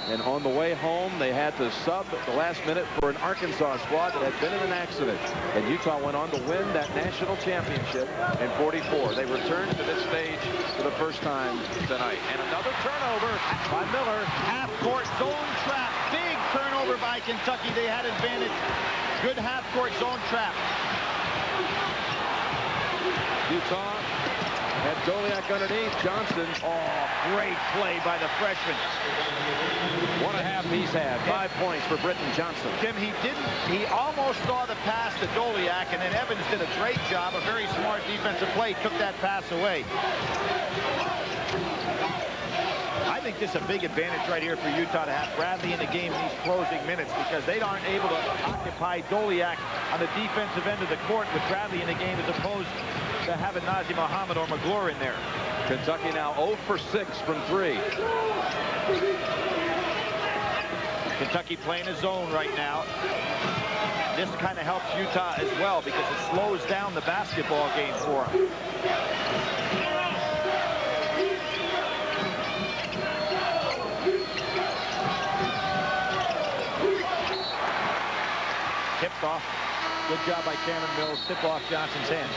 And on the way home, they had to sub at the last minute for an Arkansas squad that had been in an accident. And Utah went on to win that national championship in 44. They returned to this stage for the first time tonight. And another turnover by Miller. Half-court zone trap. Big turnover by Kentucky. They had advantage. Good half-court zone trap. Utah had Doliak underneath. Johnson. Oh, great play by the freshman. What a half he's had. 5 points for Britton Johnson. Jim, he almost saw the pass to Doliak, and then Evans did a great job. A very smart defensive play. Took that pass away. I think this is a big advantage right here for Utah to have Bradley in the game in these closing minutes, because they aren't able to occupy Doliak on the defensive end of the court with Bradley in the game, as opposed to having Nazr Mohammed or McGlure in there. Kentucky now 0 for 6 from 3. Kentucky playing a zone right now. This kind of helps Utah as well, because it slows down the basketball game for them. Tipped off. Good job by Cameron Mills. Tip off Johnson's hand.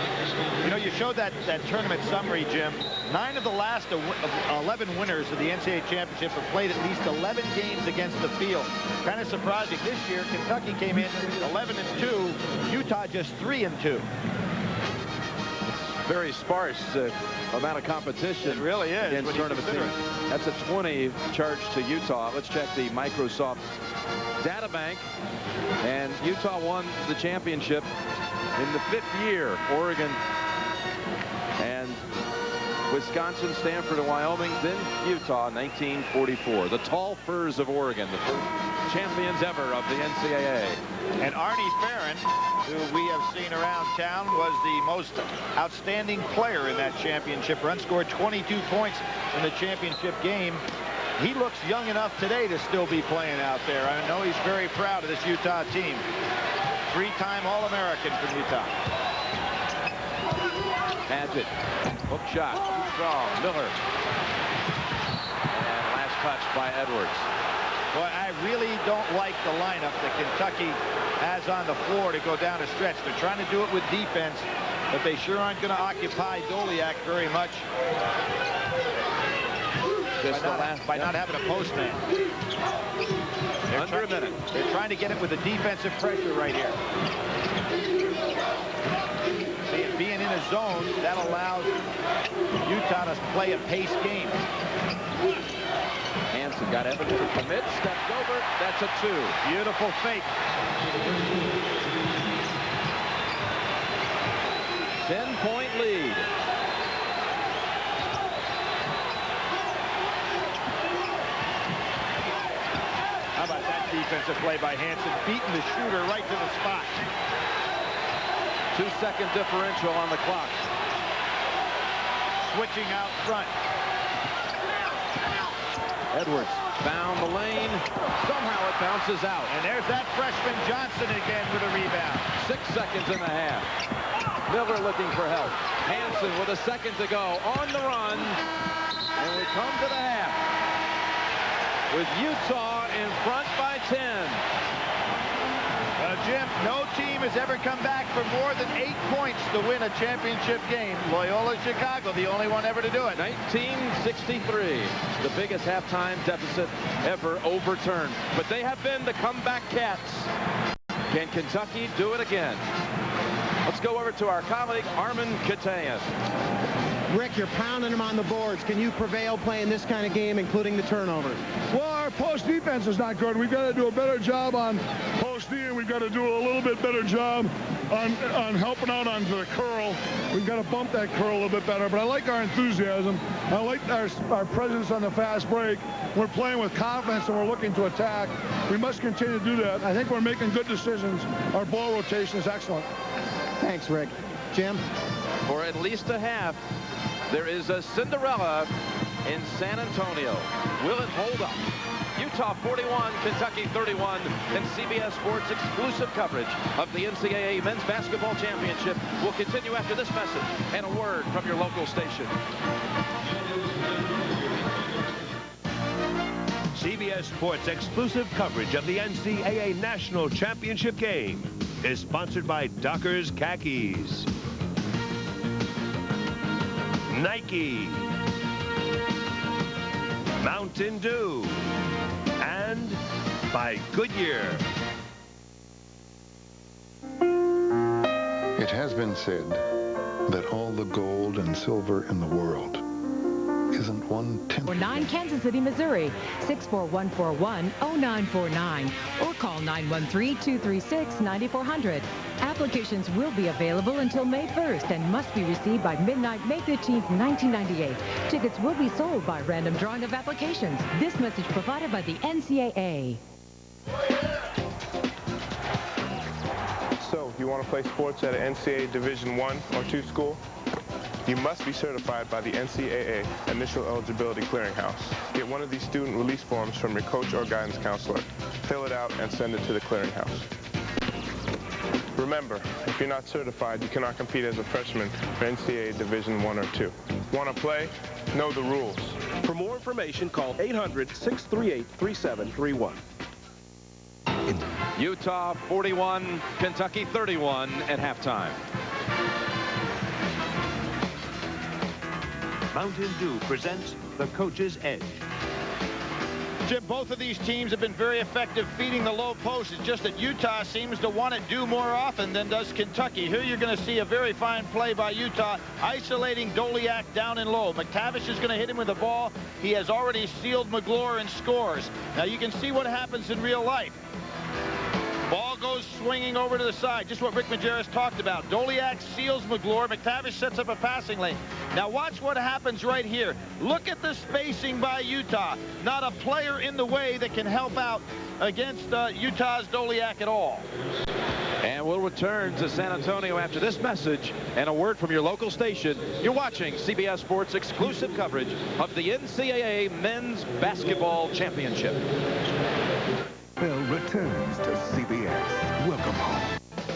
You know, you showed that tournament summary, Jim. 9 of the last 11 winners of the NCAA championship have played at least 11 games against the field. Kind of surprising. This year, Kentucky came in 11-2. Utah just 3-2. Very sparse amount of competition. It really is. Against tournament teams. That's a 20 charge to Utah. Let's check the Microsoft data bank. And Utah won the championship in the 5th year. Oregon and Wisconsin, Stanford, and Wyoming, then Utah, 1944. The Tall Firs of Oregon, the first champions ever of the NCAA. And Arnie Farron, who we have seen around town, was the most outstanding player in that championship run. Scored 22 points in the championship game. He looks young enough today to still be playing out there. I know he's very proud of this Utah team. 3-time All-American from Utah. Paget, hook shot, strong, Miller. And last touch by Edwards. Boy, I really don't like the lineup that Kentucky has on the floor to go down a stretch. They're trying to do it with defense, but they sure aren't going to occupy Doliak very much. By not having a postman. Under a minute. They're trying to get it with the defensive pressure right here. Being in a zone, that allows Utah to play a pace game. Hansen got Evans to commit, stepped over. That's a 2. Beautiful fake. 10-point lead. How about that defensive play by Hansen, beating the shooter right to the spot. 2-second differential on the clock. Switching out front. Edwards Found the lane. Somehow it bounces out. And there's that freshman Johnson again with a rebound. 6 seconds in the half. Miller looking for help. Hansen with a second to go on the run. And we come to the half with Utah in front by 10. Jim, no team has ever come back for more than 8 points to win a championship game. Loyola Chicago, the only one ever to do it. 1963, the biggest halftime deficit ever overturned. But they have been the comeback Cats. Can Kentucky do it again? Let's go over to our colleague, Armin Katayan. Rick, you're pounding them on the boards. Can you prevail playing this kind of game, including the turnovers? Well, our post defense is not good. We've got to do a better job on post D, and we've got to do a little bit better job on helping out onto the curl. We've got to bump that curl a little bit better. But I like our enthusiasm. I like our presence on the fast break. We're playing with confidence, and we're looking to attack. We must continue to do that. I think we're making good decisions. Our ball rotation is excellent. Thanks, Rick. Jim? For at least a half, there is a Cinderella in San Antonio. Will it hold up? Utah 41, Kentucky 31, and CBS Sports exclusive coverage of the NCAA Men's Basketball Championship will continue after this message and a word from your local station. CBS Sports exclusive coverage of the NCAA National Championship game is sponsored by Dockers Khakis, Nike, Mountain Dew, and by Goodyear. It has been said that all the gold and silver in the world isn't 1/10. 49 Kansas City, Missouri, 64141-0949, or call 913-236-9400. Applications will be available until May 1st and must be received by midnight, May 15th, 1998. Tickets will be sold by random drawing of applications. This message provided by the NCAA. So, you want to play sports at an NCAA Division I or II school? You must be certified by the NCAA Initial Eligibility Clearinghouse. Get one of these student release forms from your coach or guidance counselor. Fill it out and send it to the clearinghouse. Remember, if you're not certified, you cannot compete as a freshman for NCAA Division I or II. Want to play? Know the rules. For more information, call 800-638-3731. Utah 41, Kentucky 31 at halftime. Mountain Dew presents the Coach's Edge. Jim, both of these teams have been very effective feeding the low post. It's just that Utah seems to want it do more often than does Kentucky. Here you're going to see a very fine play by Utah, isolating Doliak down and low. McTavish is going to hit him with the ball. He has already sealed McGlure and scores. Now you can see what happens in real life. Ball goes swinging over to the side, just what Rick Majerus talked about. Doliak seals McGlure. McTavish sets up a passing lane. Now watch what happens right here. Look at the spacing by Utah. Not a player in the way that can help out against Utah's Doliak at all. And we'll return to San Antonio after this message and a word from your local station. You're watching CBS Sports exclusive coverage of the NCAA Men's Basketball Championship. Bell returns to CBS. Welcome home.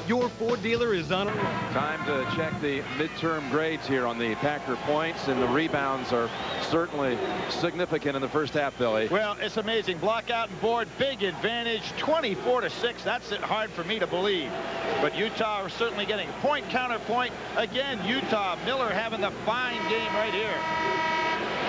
Your Ford dealer is on. Time to check the midterm grades here on the Packer points, and the rebounds are certainly significant in the first half, Billy. Well, it's amazing. Block out and board, big advantage, 24-6. That's hard for me to believe. But Utah are certainly getting point, counterpoint. Again, Utah, Miller having the fine game right here.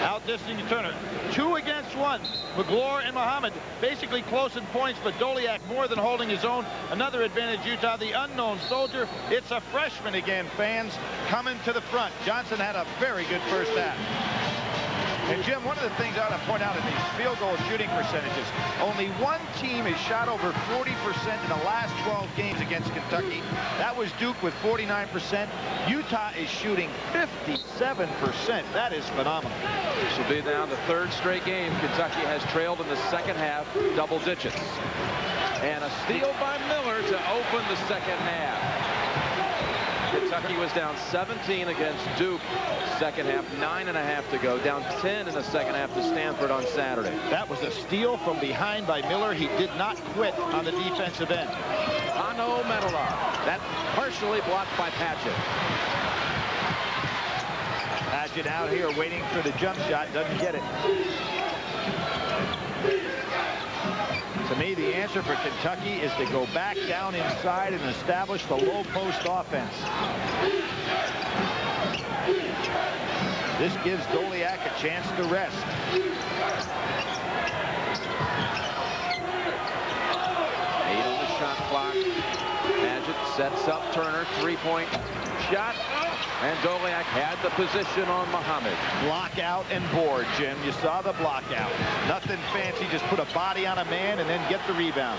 Outdistancing Turner. 2 against 1. McGlure and Muhammad basically close in points, but Doliak more than holding his own. Another advantage, Utah, the unknown soldier. It's a freshman again, fans, coming to the front. Johnson had a very good first half. And Jim, one of the things I want to point out in these field goal shooting percentages, only one team has shot over 40% in the last 12 games against Kentucky. That was Duke with 49%. Utah is shooting 57%. That is phenomenal. This will be now the third straight game Kentucky has trailed in the second half, double digits. And a steal by Miller to open the second half. Kentucky was down 17 against Duke. Second half, 9.5 to go. Down 10 in the second half to Stanford on Saturday. That was a steal from behind by Miller. He did not quit on the defensive end. Alamodome. That partially blocked by Padgett. Padgett out here waiting for the jump shot. Doesn't get it. To me, the answer for Kentucky is to go back down inside and establish the low post offense. This gives Doliak a chance to rest. 8 on the shot clock. Padgett sets up Turner. 3-point shot. And Doliak had the position on Muhammad. Block out and board, Jim. You saw the block out. Nothing fancy. Just put a body on a man and then get the rebound.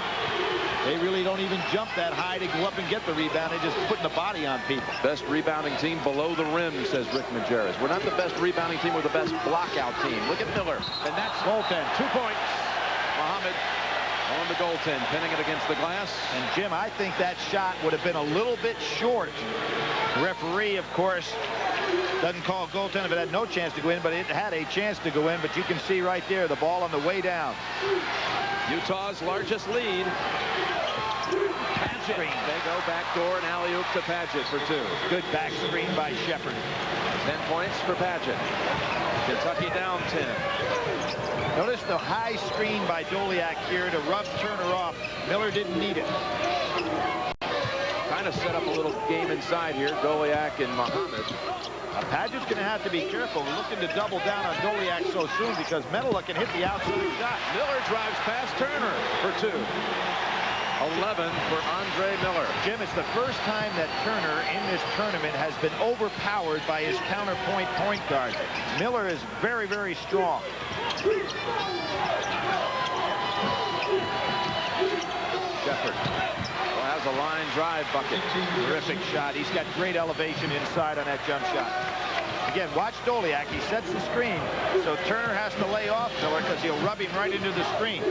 They really don't even jump that high to go up and get the rebound. They're just putting the body on people. Best rebounding team below the rim, says Rick Majerus. We're not the best rebounding team. We're the best blockout team. Look at Miller. And that's goaltend. 2 points. Muhammad on the goaltend, pinning it against the glass. And Jim, I think that shot would have been a little bit short. The referee, of course, doesn't call goaltend if it had no chance to go in, but it had a chance to go in. But you can see right there the ball on the way down. Utah's largest lead. Padgett. They go backdoor and alley-oop to Padgett for 2. Good back screen by Shepard. 10 points for Padgett. Kentucky down 10. Notice the high screen by Doliak here to rub Turner off. Miller didn't need it. Trying to set up a little game inside here. Doliak and Muhammad. Padgett's going to have to be careful, looking to double down on Doliak so soon because Metalah can hit the outside shot. Miller drives past Turner for 2. 11 for Andre Miller. Jim, it's the first time that Turner in this tournament has been overpowered by his counterpoint point guard. Miller is very, very strong. Shepard has a line drive bucket. Terrific shot. He's got great elevation inside on that jump shot. Again, watch Doliak. He sets the screen, so Turner has to lay off Miller because he'll rub him right into the screen.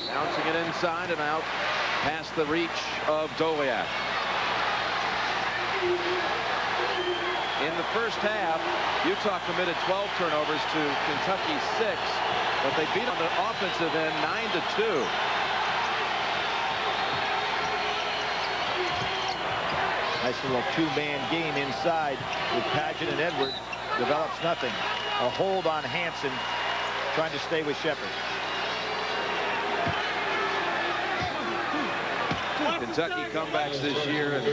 Bouncing it inside and out past the reach of Doliak. In the first half, Utah committed 12 turnovers to Kentucky's 6, but they beat on the offensive end 9-2. Nice little two-man game inside with Padgett and Edwards. Develops nothing. A hold on Hansen, trying to stay with Shepard. Kentucky comebacks this year, and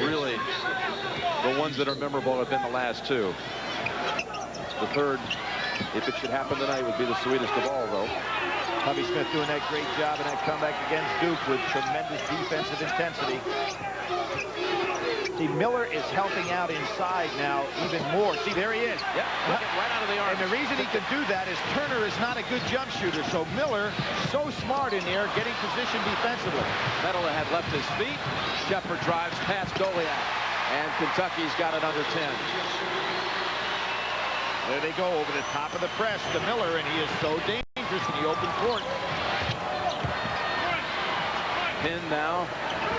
really the ones that are memorable have been the last 2. The third, if it should happen tonight, would be the sweetest of all, though. Tubby Smith doing that great job in that comeback against Duke with tremendous defensive intensity. See, Miller is helping out inside now even more. See, there he is. Yep, right out of the arm. And the reason he can do that is Turner is not a good jump shooter. So Miller, so smart in there, getting positioned defensively. Metalah had left his feet. Shepard drives past Doliak. And Kentucky's got it under 10. There they go over the top of the press to Miller, and he is so dangerous in the open court. Pin now.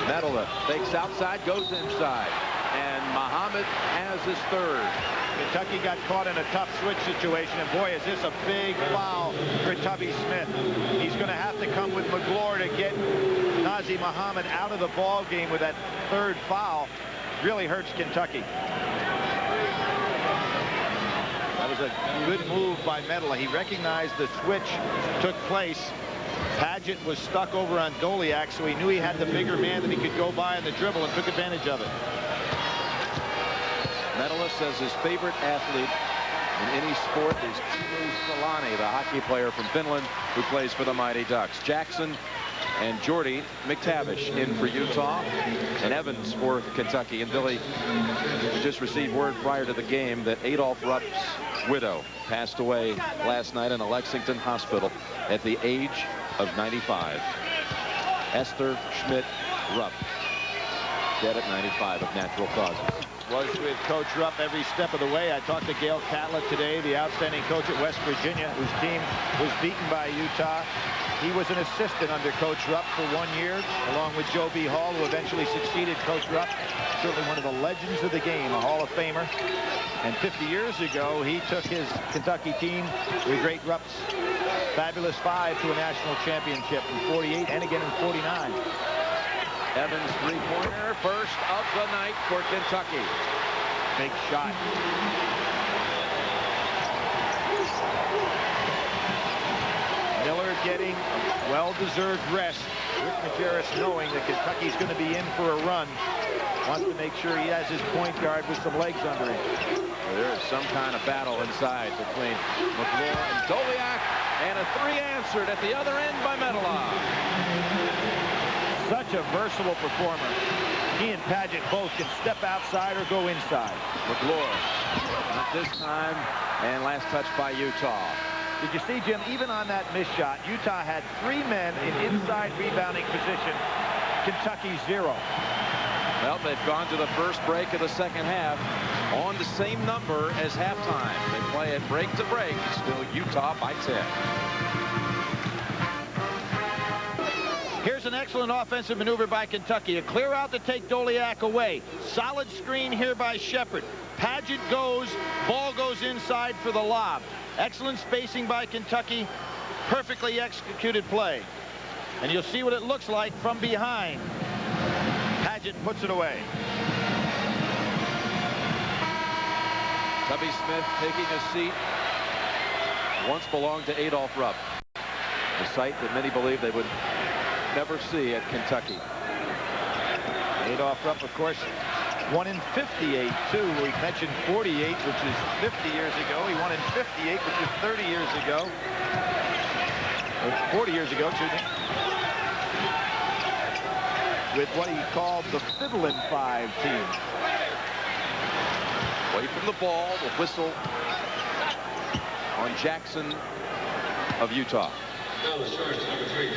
Metalah fakes outside, goes inside. And Muhammad has his 3rd. Kentucky got caught in a tough switch situation, and boy, is this a big foul for Tubby Smith. He's going to have to come with McGlure to get Nazr Muhammad out of the ball game with that 3rd foul. Really hurts Kentucky. That was a good move by Metalah. He recognized the switch took place. Padgett was stuck over on Doliak, so he knew he had the bigger man that he could go by on the dribble and took advantage of it. Metalah says his favorite athlete in any sport is Timo Solani, the hockey player from Finland who plays for the Mighty Ducks. Jackson and Jordy McTavish in for Utah, and Evans for Kentucky. And Billy, we just received word prior to the game that Adolph Rupp's widow passed away last night in a Lexington hospital at the age of 95. Esther Schmidt Rupp, dead at 95 of natural causes. was with Coach Rupp every step of the way. I talked to Gail Catlett today, the outstanding coach at West Virginia, whose team was beaten by Utah. He was an assistant under Coach Rupp for 1 year, along with Joe B. Hall, who eventually succeeded Coach Rupp. Certainly one of the legends of the game, a Hall of Famer. And 50 years ago, he took his Kentucky team, the great Rupp's fabulous 5, to a national championship in 48 and again in 49. Evans three-pointer, first of the night for Kentucky. Big shot. Miller getting well-deserved rest. Rick Majerus, knowing that Kentucky's going to be in for a run, wants to make sure he has his point guard with some legs under him. Well, there is some kind of battle inside between McClure and Doliak, and a 3 answered at the other end by Medela. Such a versatile performer. He and Padgett both can step outside or go inside. McClure, not this time, and last touch by Utah. Did you see, Jim, even on that missed shot, Utah had 3 men in inside rebounding position. Kentucky 0. Well, they've gone to the first break of the second half on the same number as halftime. They play it break to break. Still Utah by 10. Here's an excellent offensive maneuver by Kentucky. A clear out to take Doliak away. Solid screen here by Shepard. Padgett goes. Ball goes inside for the lob. Excellent spacing by Kentucky. Perfectly executed play. And you'll see what it looks like from behind. Padgett puts it away. Tubby Smith taking a seat. Once belonged to Adolph Rupp. A sight that many believe they would never see at Kentucky. Adolph Rupp, of course, won in 58, too. We mentioned 48, which is 50 years ago. He won in 58, which is 30 years ago. Or 40 years ago, excuse me. With what he called the Fiddlin' 5 team. Away from the ball, the whistle on Jackson of Utah.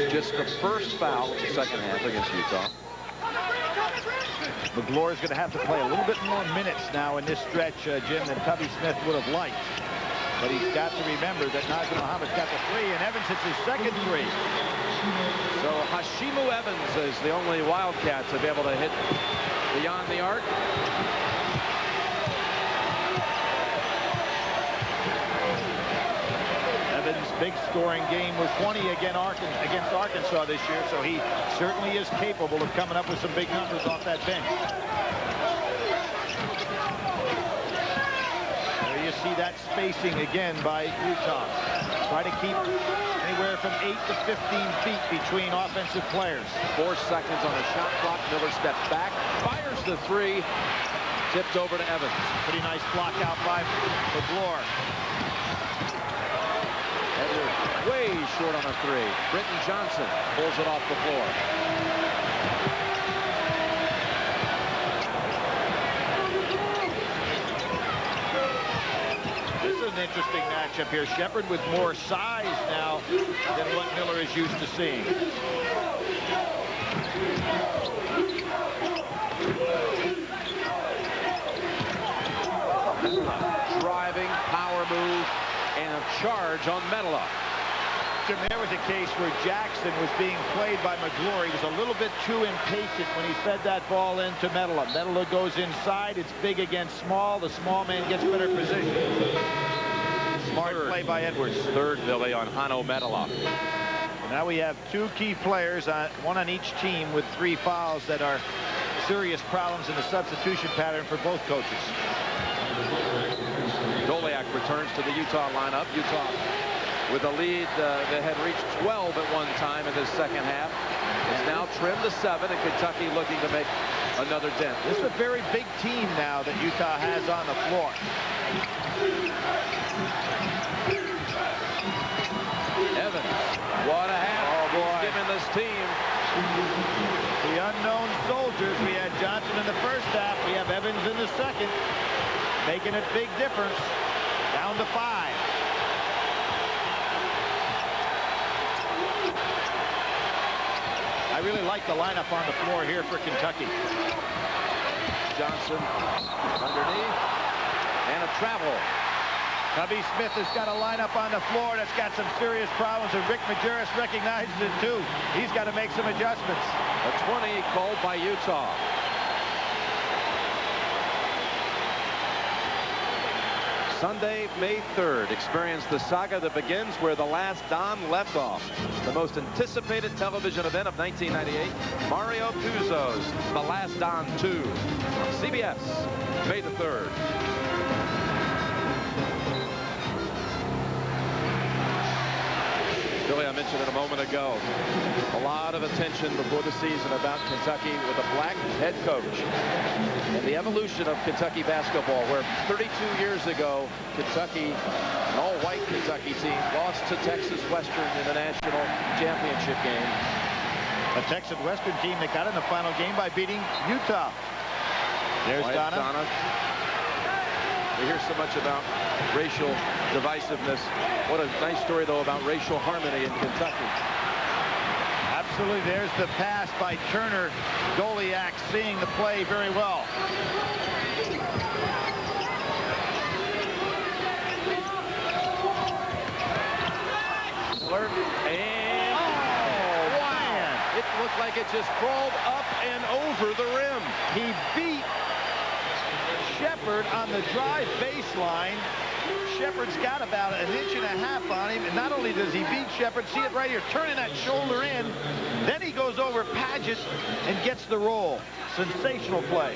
Just the first foul of the second half against Utah. McClure is going to have to play a little bit more minutes now in this stretch, Jim, than Tubby Smith would have liked. But he's got to remember that Nazr Mohammed's got the 3, and Evans hits his second 3. So Hashimu Evans is the only Wildcat to be able to hit beyond the arc. Evans' big scoring game was 20 against Arkansas this year, so he certainly is capable of coming up with some big numbers off that bench. There you see that spacing again by Utah. Try to keep anywhere from 8 to 15 feet between offensive players. 4 seconds on the shot clock. Miller steps back, fires the 3, tipped over to Evans. Pretty nice block out by McClure. Way short on a 3. Britton Johnson pulls it off the floor. This is an interesting matchup here. Shepard with more size now than what Miller is used to seeing. Driving, power move, and a charge on Medela. Jim, there was a case where Jackson was being played by McClure. He was a little bit too impatient when he fed that ball into Medela. Medela goes inside. It's big against small. The small man gets better position. Smart play by Edwards. Third, Billy, on Hano Medela. Now we have 2 key players, one on each team, with 3 fouls that are serious problems in the substitution pattern for both coaches. Doliak returns to the Utah lineup. Utah with a lead that had reached 12 at one time in this second half. It's now trimmed to 7, and Kentucky looking to make another dent. This is a very big team now that Utah has on the floor. Evans, what a half. Oh, boy. Given this team. The unknown soldiers. We had Johnson in the first half. We have Evans in the second. Making a big difference. Down to 5. I really like the lineup on the floor here for Kentucky. Johnson underneath. And a travel. Tubby Smith has got a lineup on the floor that's got some serious problems, and Rick Majerus recognizes it too. He's got to make some adjustments. A 20 called by Utah. Sunday, May 3rd, experience the saga that begins where the last Don left off. The most anticipated television event of 1998, Mario Puzo's The Last Don 2 on CBS, May the 3rd. Billy, I mentioned it a moment ago, a lot of attention before the season about Kentucky with a black head coach and the evolution of Kentucky basketball, where 32 years ago, Kentucky, an all-white Kentucky team, lost to Texas Western in the national championship game. A Texas Western team that got in the final game by beating Utah. There's Donna. We hear so much about racial divisiveness. What a nice story, though, about racial harmony in Kentucky. Absolutely. There's the pass by Turner. Goliak seeing the play very well. And wow! It looked like it just crawled up and over the rim. He beat Shepard on the drive baseline. Shepard's got about an inch and a half on him, and not only does he beat Shepard, see it right here, turning that shoulder in, then he goes over Paget and gets the roll. Sensational play.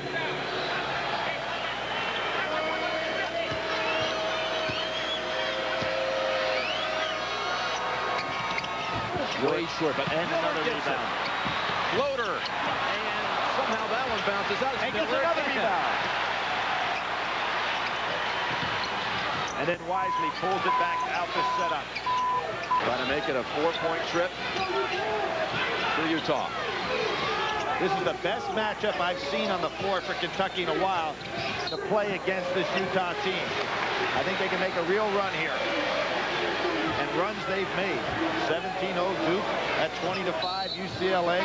Way short, but and another rebound. Floater, and somehow that one bounces out. And gets another rebound. And then Wisely pulls it back out the setup. Trying to make it a 4-point trip for Utah. This is the best matchup I've seen on the floor for Kentucky in a while to play against this Utah team. I think they can make a real run here. And runs they've made. 17-0 Duke at 20-5 UCLA.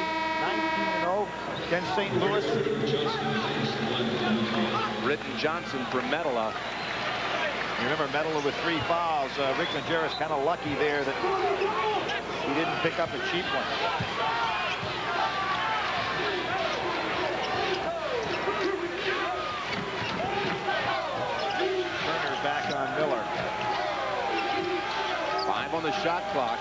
19-0 against St. Louis. Britton Johnson for Medela. You remember Medela with 3 fouls. Rick Majerus kind of lucky there that he didn't pick up a cheap one. Turner back on Miller. 5 on the shot clock.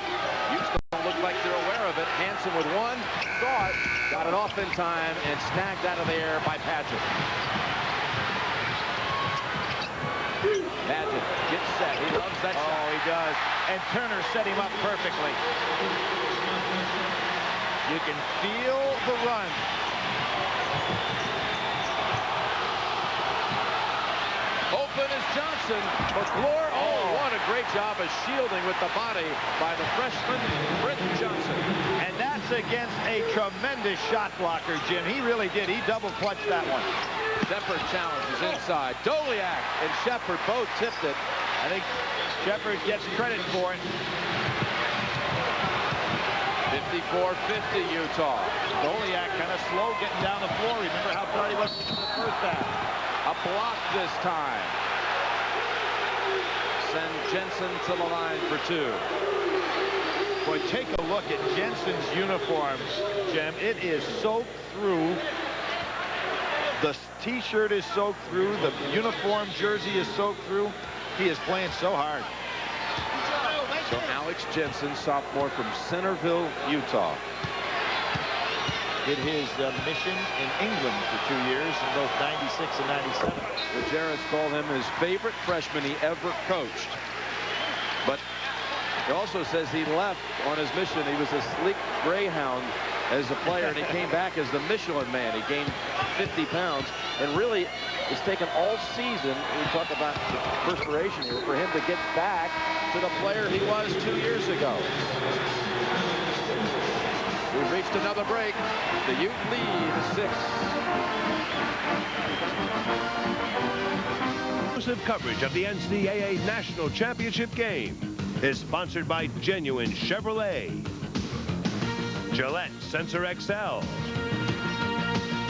Utes don't look like they're aware of it. Hansen with 1. Saw it. Got it off in time and snagged out of the air by Paget. Paget gets set. He loves that shot. Oh, he does. And Turner set him up perfectly. You can feel the run. Open is Johnson. McClure. Oh, what a great job of shielding with the body by the freshman, Britton Johnson. And that's against a tremendous shot blocker, Jim. He really did. He double-clutched that one. Shepard challenges inside. Doliak and Shepard both tipped it. I think Shepard gets credit for it. 54-50 Utah. Doliak kind of slow getting down the floor. Remember how far he was in the first half. A block this time. Send Jensen to the line for 2. Boy, take a look at Jensen's uniform, Jim. It is soaked through. The t-shirt is soaked through. The uniform jersey is soaked through. He is playing so hard. So Alex Jensen, sophomore from Centerville, Utah. Did his mission in England for 2 years in both 96 and 97. Majerus called him his favorite freshman he ever coached. But he also says he left on his mission. He was a sleek greyhound as a player, and he came back as the Michelin Man. He gained 50 pounds, and really it's taken all season, we talk about the perspiration here, for him to get back to the player he was 2 years ago. We've reached another break. The Ute lead 6. Exclusive coverage of the NCAA National Championship game is sponsored by Genuine Chevrolet, Gillette Sensor XL,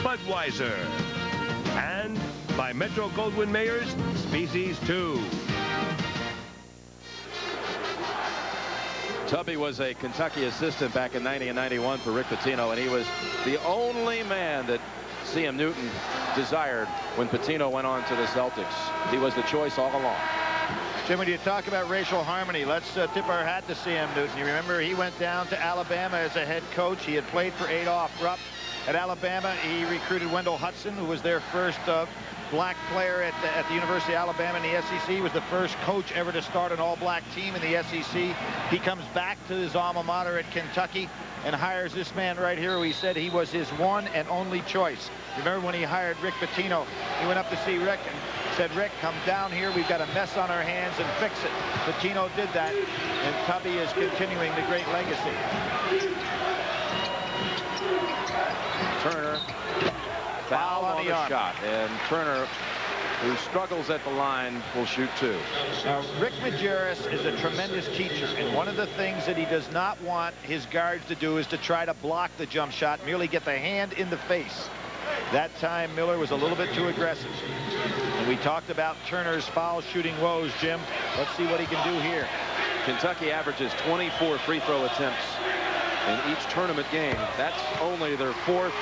Budweiser, And by Metro Goldwyn Mayer's Species 2. Tubby was a Kentucky assistant back in 90 and 91 for Rick Pitino, and he was the only man that C.M. Newton desired when Pitino went on to the Celtics. He was the choice all along. Jim, when you talk about racial harmony, let's tip our hat to C.M. Newton. You remember he went down to Alabama as a head coach. He had played for Adolph Rupp at Alabama. He recruited Wendell Hudson, who was their first black player at the University of Alabama in the SEC. He was the first coach ever to start an all-black team in the SEC. He comes back to his alma mater at Kentucky and hires this man right here, who he said he was his one and only choice. Remember when he hired Rick Pitino, he went up to see Rick and said, Rick, come down here. We've got a mess on our hands and fix it. Pitino did that, and Tubby is continuing the great legacy. Turner foul on the shot, and Turner, who struggles at the line, will shoot two. Now, Rick Majerus is a tremendous teacher, and one of the things that he does not want his guards to do is to try to block the jump shot, merely get the hand in the face. That time, Miller was a little bit too aggressive. And we talked about Turner's foul shooting woes, Jim. Let's see what he can do here. Kentucky averages 24 free throw attempts in each tournament game. That's only their fourth,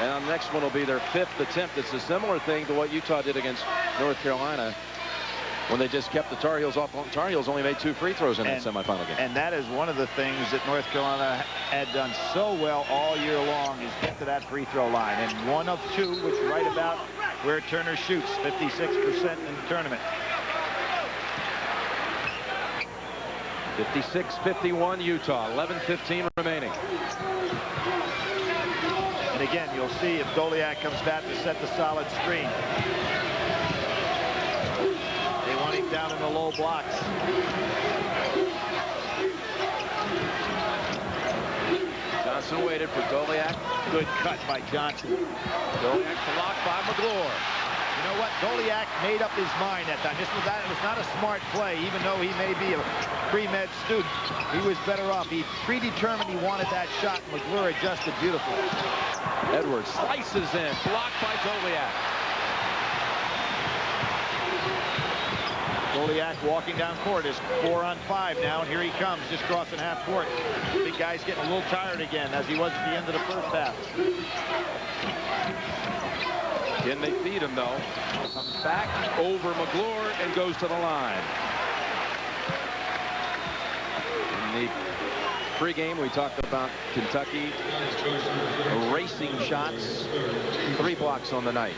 and the next one will be their fifth attempt. It's a similar thing to what Utah did against North Carolina when they just kept the Tar Heels off. Tar Heels only made 2 free throws in that semifinal game. And that is one of the things that North Carolina had done so well all year long, is get to that free throw line. And 1 of 2, which right about where Turner shoots, 56% in the tournament. 56-51 Utah, 11:15 remaining. And again, you'll see if Doliak comes back to set the solid screen. They want him down in the low blocks. Johnson waited for Doliak. Good cut by Johnson. Doliak blocked by McGlure. You know what? Doliak made up his mind that time. It was not a smart play, even though he may be a pre-med student. He was better off. He predetermined he wanted that shot. McGlure adjusted beautifully. Edwards slices in, blocked by Doliak. Doliak walking down court is 4 on 5 now, and here he comes, just crossing half court. Big guy's getting a little tired again, as he was at the end of the first half. Can they feed him, though? Comes back over McGlure and goes to the line. In the pregame, we talked about Kentucky erasing shots, 3 blocks on the night.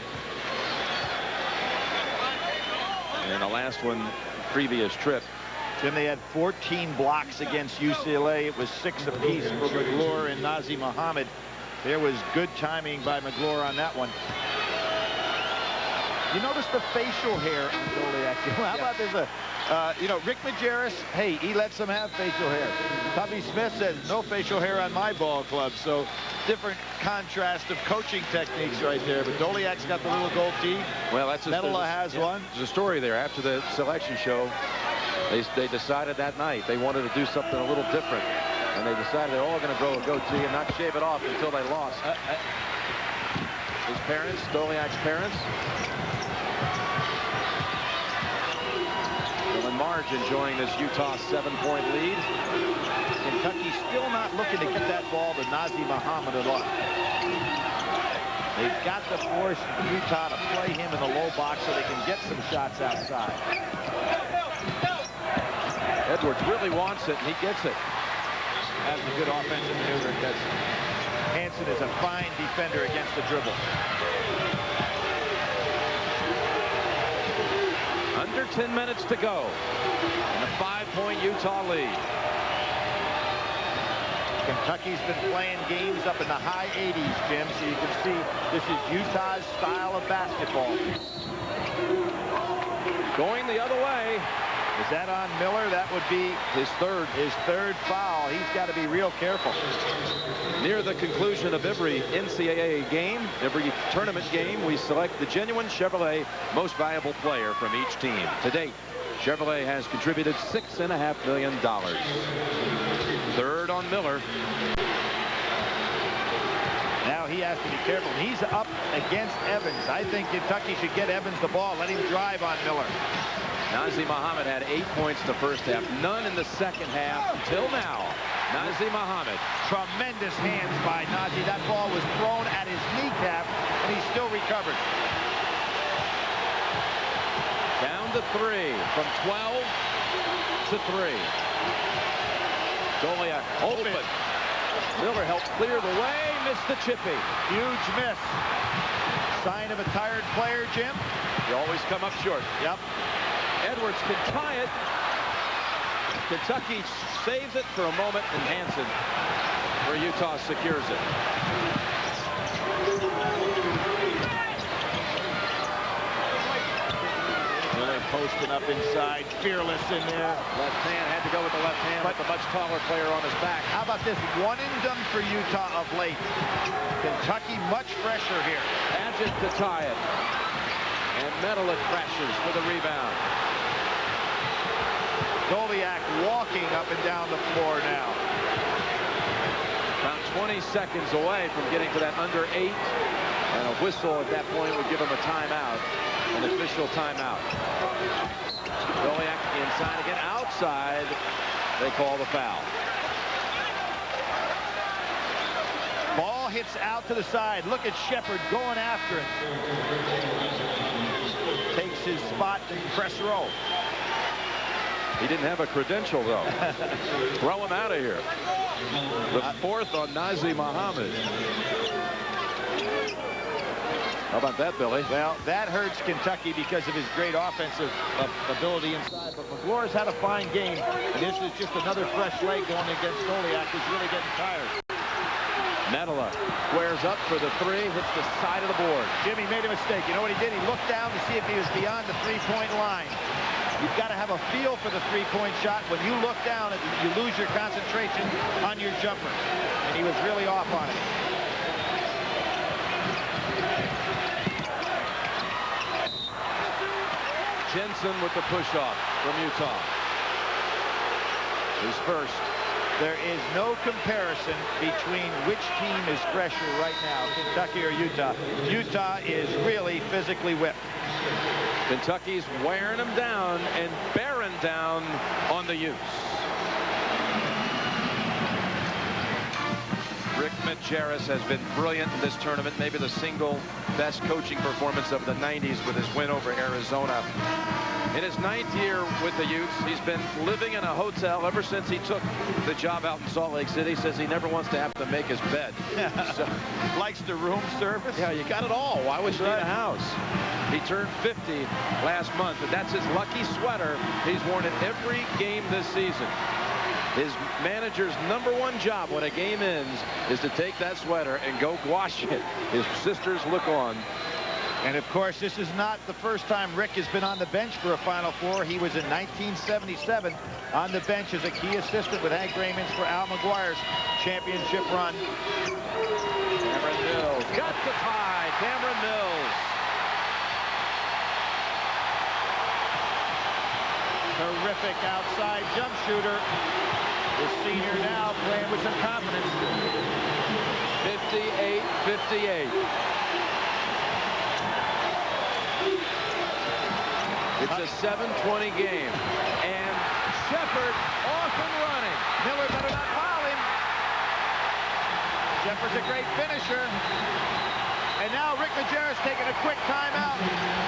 And the last one, previous trip. Then they had 14 blocks against UCLA. It was 6 apiece for McGlure and Nazir Muhammad. There was good timing by McGlure on that one. You notice the facial hair on Doliak. How about this? You know, Rick Majerus, hey, he lets them have facial hair. Tubby Smith says, no facial hair on my ball club. So different contrast of coaching techniques right there. But Doliak's got the little gold tee. Well, that's Medela has one. There's a story there. After the selection show, they decided that night they wanted to do something a little different. And they decided they're all going to grow a goatee and not shave it off until they lost. His parents, Doliak's parents. And Marge enjoying this Utah 7-point lead. Kentucky still not looking to get that ball to Nazir Muhammad at all. They've got to force Utah to play him in the low box so they can get some shots outside. Edwards really wants it, and he gets it. That's a good offensive maneuver, because Hansen is a fine defender against the dribble. Under 10 minutes to go. And a 5-point Utah lead. Kentucky's been playing games up in the high 80s, Jim, so you can see this is Utah's style of basketball. Going the other way. Is that on Miller? That would be his third foul. He's got to be real careful. Near the conclusion of every NCAA game, every tournament game, we select the genuine Chevrolet most valuable player from each team. To date, Chevrolet has contributed $6.5 million. Third on Miller. Now he has to be careful. He's up against Evans. I think Kentucky should get Evans the ball. Let him drive on Miller. Nazim Muhammad had 8 points the first half, none in the second half until now. Nazim Muhammad. Tremendous hands by Nazi. That ball was thrown at his kneecap, and he still recovered. Down to 3, from 12 to 3. Goliath open. Miller helped clear the way, missed the chippy. Huge miss. Sign of a tired player, Jim. You always come up short. Yep. Edwards can tie it. Kentucky saves it for a moment, and Hansen for Utah secures it. Miller posting up inside, fearless in there. Left hand, had to go with the left hand, but the much taller player on his back. How about this one and done for Utah of late? Kentucky much fresher here. Padgett to tie it. And Medelik crashes for the rebound. Goliath walking up and down the floor now. About 20 seconds away from getting to that under 8. And a whistle at that point would give him a timeout. An official timeout. Goliath inside again. Outside. They call the foul. Ball hits out to the side. Look at Shepard going after it. Takes his spot in press row. He didn't have a credential, though. Throw him out of here. The fourth on Nazim Muhammad. How about that, Billy? Well, that hurts Kentucky because of his great offensive ability inside. But McGlore's had a fine game. And this is just another fresh leg going against Goliath, who's really getting tired. Medela squares up for the 3, hits the side of the board. Jimmy made a mistake. You know what he did? He looked down to see if he was beyond the three-point line. You've got to have a feel for the three-point shot. When you look down, you lose your concentration on your jumper. And he was really off on it. Jensen with the push-off from Utah. His first. There is no comparison between which team is fresher right now, Kentucky or Utah. Utah is really physically whipped. Kentucky's wearing them down and bearing down on the Utes. Rick Majerus has been brilliant in this tournament, maybe the single best coaching performance of the 90s with his win over Arizona. In his 9th year with the Utes, he's been living in a hotel ever since he took the job out in Salt Lake City. Says he never wants to have to make his bed. So, likes the room service. Yeah, you got it all. Why would you need a house? He turned 50 last month, and that's his lucky sweater. He's worn it every game this season. His manager's #1 job when a game ends is to take that sweater and go wash it. His sisters look on. And of course, this is not the first time Rick has been on the bench for a Final Four. He was in 1977 on the bench as a key assistant with Hank Raymond's for Al McGuire's championship run. Cameron Mills got the tie. Cameron Mills. Terrific outside jump shooter. The senior now playing with some confidence. 58-58. It's a 7:20 game. And Shepard off and running. Miller better not foul him. Shepard's a great finisher. And now Rick Majerus taking a quick timeout.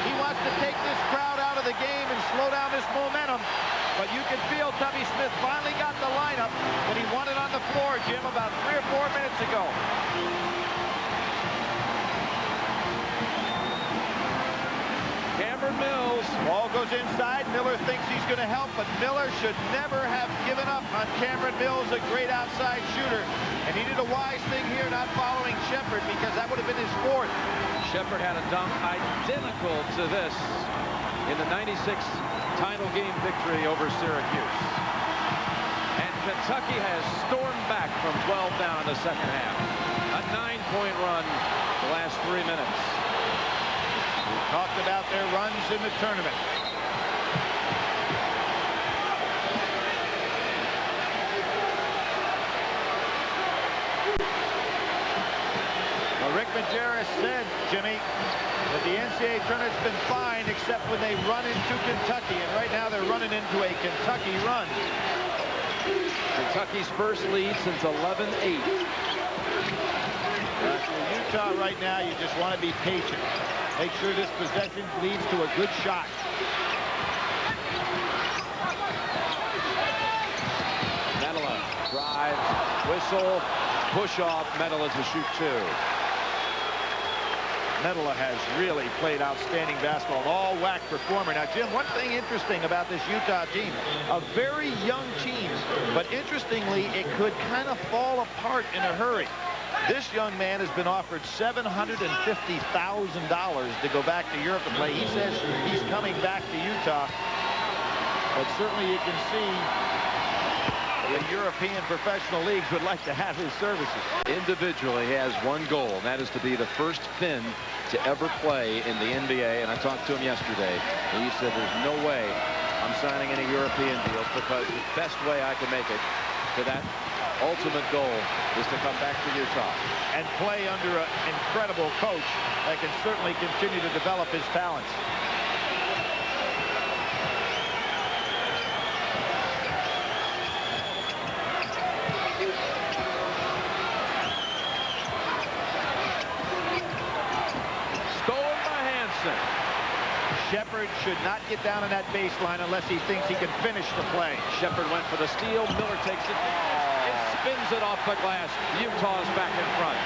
He wants to take this crowd out of the game and slow down this momentum. But you can feel Tubby Smith finally got the lineup that he wanted on the floor, Jim, about 3 or 4 minutes ago. Cameron Mills. Ball goes inside. Miller thinks he's going to help, but Miller should never have given up on Cameron Mills, a great outside shooter. And he did a wise thing here, not following Shepard, because that would have been his 4th. Shepard had a dunk identical to this in the 96 title game victory over Syracuse. And Kentucky has stormed back from 12 down in the second half. A 9-point run the last 3 minutes. We talked about their runs in the tournament. Jimmy, that the NCAA tournament's been fine except when they run into Kentucky, and right now they're running into a Kentucky run. Kentucky's first lead since 11-8. For Utah right now, you just want to be patient. Make sure this possession leads to a good shot. Medela drives, whistle, push off. Medela to shoot two. Medela has really played outstanding basketball, an all-WAC performer. Now, Jim, one thing interesting about this Utah team, a very young team, but interestingly, it could kind of fall apart in a hurry. This young man has been offered $750,000 to go back to Europe to play. He says he's coming back to Utah, but certainly you can see the European professional leagues would like to have his services. Individually, he has one goal, and that is to be the first Finn to ever play in the NBA. And I talked to him yesterday, and he said there's no way I'm signing any European deals, because the best way I can make it to that ultimate goal is to come back to Utah and play under an incredible coach that can certainly continue to develop his talents. Shepard should not get down on that baseline unless he thinks he can finish the play. Shepard went for the steal. Miller takes it. It spins it off the glass. Utah's back in front.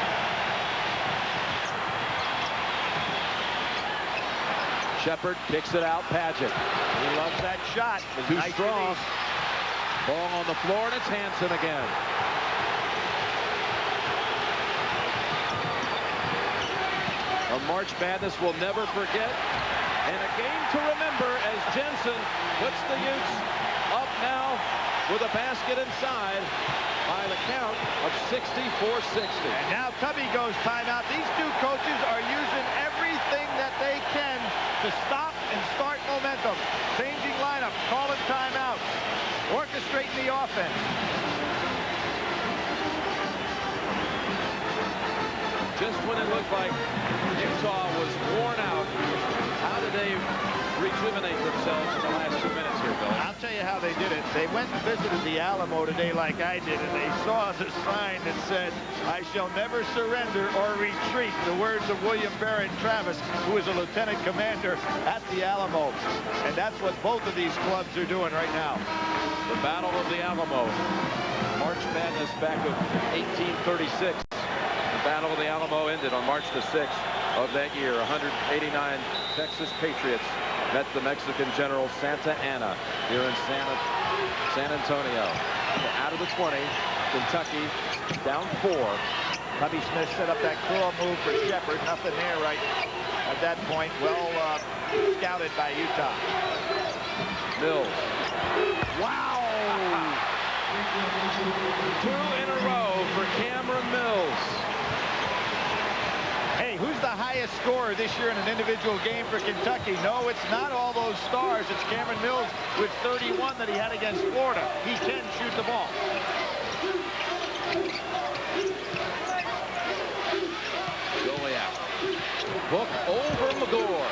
Shepard kicks it out. Padgett. He loves that shot. Too nice strong. Release. Ball on the floor, and it's Hansen again. A March Madness we'll never forget. And a game to remember as Jensen puts the Utes up now with a basket inside by the count of 64-60. And now Tubby goes timeout. These two coaches are using everything that they can to stop and start momentum. Changing lineup, calling timeout, orchestrating the offense. Just when it looked like Utah was worn out, how did they rejuvenate themselves in the last 2 minutes here, Bill? I'll tell you how they did it. They went and visited the Alamo today like I did, and they saw the sign that said, "I shall never surrender or retreat," the words of William Barrett Travis, who is a lieutenant commander at the Alamo. And that's what both of these clubs are doing right now. The Battle of the Alamo. March Madness back of 1836. The Battle of the Alamo ended on March the 6th of that year. 189 Texas Patriots met the Mexican general Santa Anna here in San Antonio. Out of the 20, Kentucky down 4. Tubby Smith set up that curl move for Shepard. Nothing there right at that point. Well scouted by Utah. Mills. Wow! 2 in a row for Cameron Mills. Hey, who's the highest scorer this year in an individual game for Kentucky? No, it's not all those stars. It's Cameron Mills with 31 that he had against Florida. He can shoot the ball. Goliath. Book over McGore.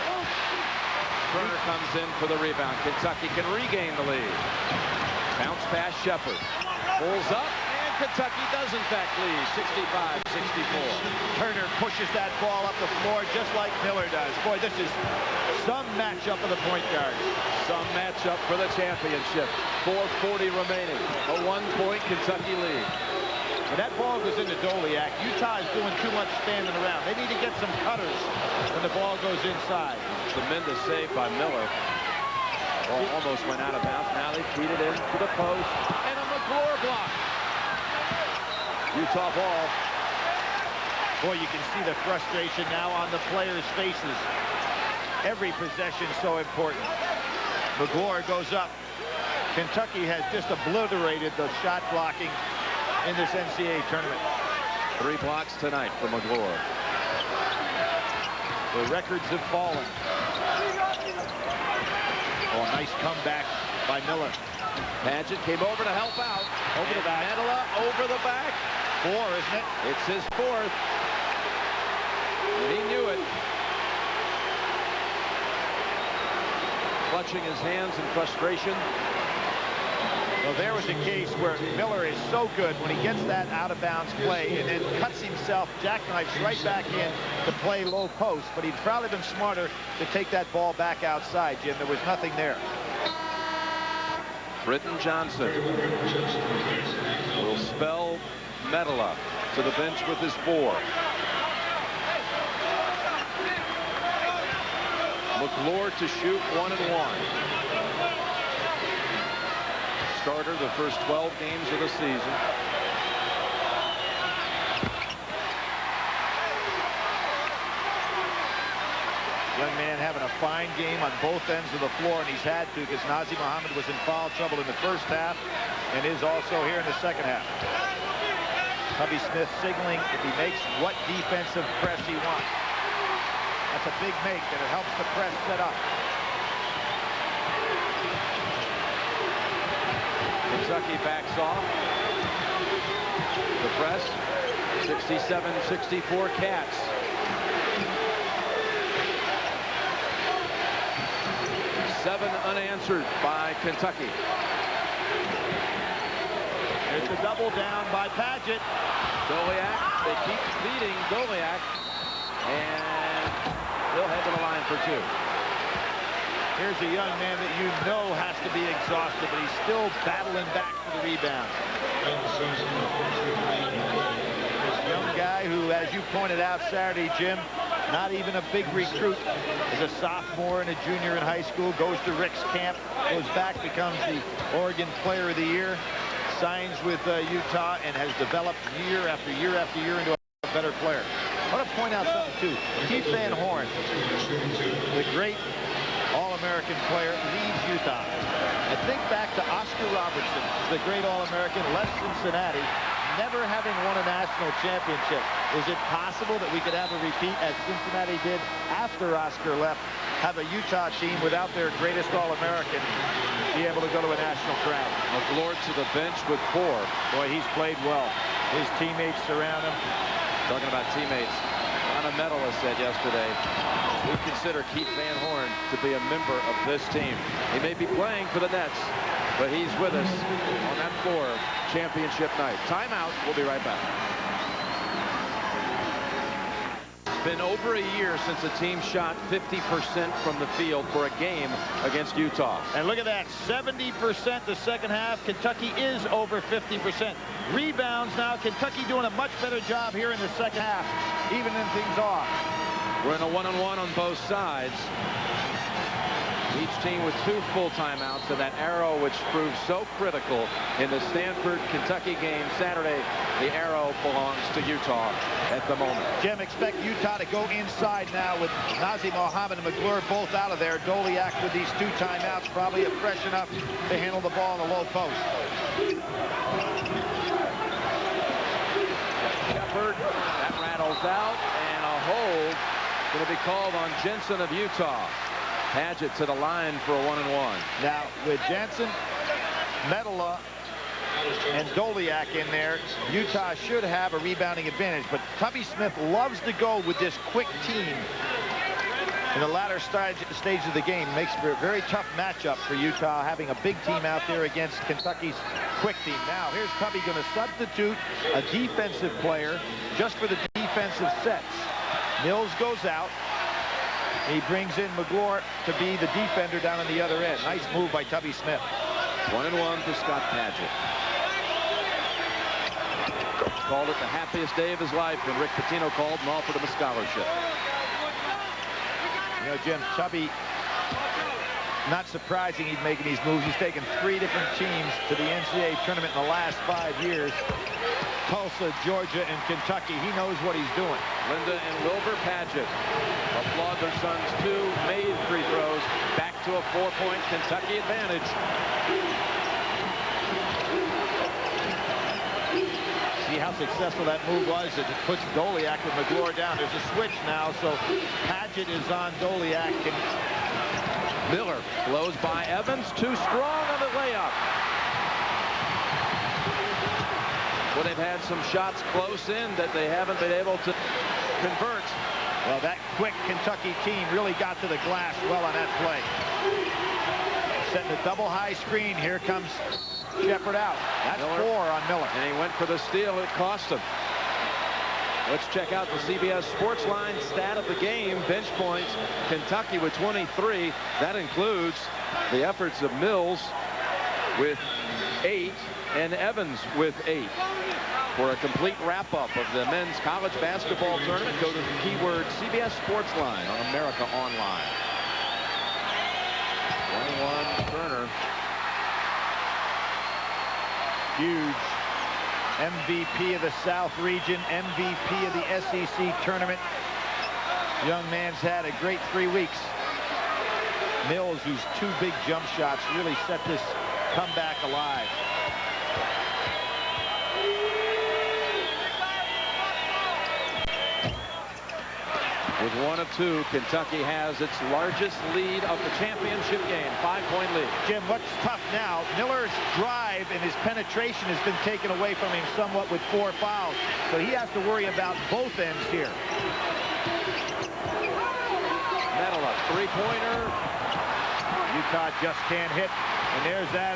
Turner comes in for the rebound. Kentucky can regain the lead. Bounce pass Shepard. Pulls up. Kentucky does in fact lead 65-64. Turner pushes that ball up the floor just like Miller does. Boy, this is some matchup of the point guard. Some matchup for the championship. 4:40 remaining. A 1-point Kentucky lead. When that ball goes into Doliak, Utah is doing too much standing around. They need to get some cutters when the ball goes inside. Tremendous save by Miller. Ball almost went out of bounds. Now they feed it in to the post. And a McGlure block. Utah ball. Boy, you can see the frustration now on the players' faces. Every possession so important. McGlure goes up. Kentucky has just obliterated the shot blocking in this NCAA tournament. 3 blocks tonight for McGlure. The records have fallen. Oh, nice comeback by Miller. Padgett came over to help out. Over the back. Medela over the back. 4, isn't it? It's his 4th. He knew it. clutching his hands in frustration. Well, there was a case where Miller is so good when he gets that out-of-bounds play and then cuts himself, jackknifes right back in to play low post. But he'd probably been smarter to take that ball back outside, Jim. There was nothing there. Britton Johnson will spell Medela to the bench with his 4. McClure to shoot 1-1. Starter the first 12 games of the season. Young man having a fine game on both ends of the floor, and he's had to because Nazr Mohammed was in foul trouble in the first half and is also here in the second half. Tubby Smith signaling if he makes what defensive press he wants. That's a big make, and it helps the press set up. Kentucky backs off. The press, 67-64 Cats. Seven unanswered by Kentucky. It's a double down by Padgett. Doliak, they keep feeding Doliak, and he'll head to the line for 2. Here's a young man that you know has to be exhausted, but he's still battling back for the rebound. This young guy who, as you pointed out Saturday, Jim, not even a big recruit, is a sophomore and a junior in high school, goes to Rick's camp, goes back, becomes the Oregon Player of the Year, signs with Utah, and has developed year after year after year into a better player. I want to point out something, too. Keith Van Horn, the great All-American player, leads Utah. I think back to Oscar Robertson, the great All-American, left Cincinnati, never having won a national championship. Is it possible that we could have a repeat, as Cincinnati did after Oscar left, have a Utah team without their greatest All-American be able to go to a national crown? McClure to the bench with 4. Boy, he's played well. His teammates surround him. Talking about teammates, Anna Medela said yesterday, we consider Keith Van Horn to be a member of this team. He may be playing for the Nets, but he's with us on that floor championship night. Timeout. We'll be right back. It's been over a year since a team shot 50% from the field for a game against Utah. And look at that, 70% the second half. Kentucky is over 50%. Rebounds now. Kentucky doing a much better job here in the second half, evening things off. We're in a 1-on-1 on both sides. Each team with 2 full timeouts, and that arrow which proved so critical in the Stanford-Kentucky game Saturday, the arrow belongs to Utah at the moment. Jim, expect Utah to go inside now with Nazr Mohammed and McClure both out of there. Doliak with these 2 timeouts, probably fresh enough to handle the ball in the low post. Shepard, that rattles out, and a hold going to be called on Jensen of Utah. Padgett to the line for a 1-and-1. Now, with Jensen, Medela, and Doliak in there, Utah should have a rebounding advantage. But Tubby Smith loves to go with this quick team in the latter stage of the game. Makes for a very tough matchup for Utah, having a big team out there against Kentucky's quick team. Now, here's Tubby going to substitute a defensive player just for the defensive sets. Mills goes out. He brings in McClure to be the defender down on the other end. Nice move by Tubby Smith. 1-and-1 for Scott Padgett. Called it the happiest day of his life when Rick Pitino called and offered him a scholarship. You know, Jim, Tubby, not surprising he's making these moves. He's taken 3 different teams to the NCAA tournament in the last 5 years. Tulsa, Georgia, and Kentucky. He knows what he's doing. Linda and Wilbur Padgett applaud their son's 2 made free throws. Back to a 4-point Kentucky advantage. See how successful that move was as it puts Doliak with McClure down. There's a switch now, so Padgett is on Doliak. And Miller blows by Evans. Too strong on the layup. Well, they've had some shots close in that they haven't been able to convert. Well, that quick Kentucky team really got to the glass well on that play. setting a double high screen. Here comes Shepard out. That's Miller. 4 on Miller. And he went for the steal. It cost him. Let's check out the CBS Sports Line stat of the game. Bench points. Kentucky with 23. That includes the efforts of Mills with 8 and Evans with 8. For a complete wrap-up of the men's college basketball tournament, go to the keyword CBS Sports Line on America Online. 1-1 Turner. Huge MVP of the South region, MVP of the SEC tournament. Young man's had a great 3 weeks. Mills, whose 2 big jump shots really set this comeback alive. With 1 of 2, Kentucky has its largest lead of the championship game, 5-point lead. Jim, what's tough now, Miller's drive and his penetration has been taken away from him somewhat with 4 fouls. So he has to worry about both ends here. Medela, 3-pointer. Utah just can't hit. And there's that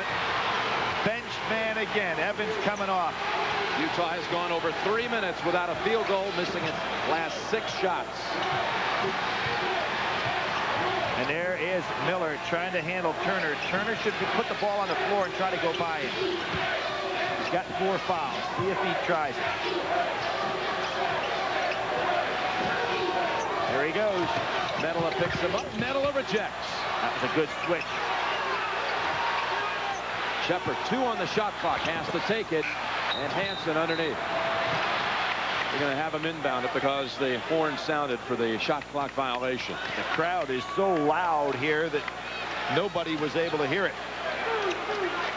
bench man again. Evans coming off. Utah has gone over 3 minutes without a field goal, missing its last 6 shots. And there is Miller trying to handle Turner. Turner should put the ball on the floor and try to go by him. He's got 4 fouls. See if he tries it. There he goes. Medela picks him up. Medela rejects. That was a good switch. Shepard, 2 on the shot clock, has to take it. And Hansen underneath. They're going to have him inbound it because the horn sounded for the shot clock violation. The crowd is so loud here that nobody was able to hear it.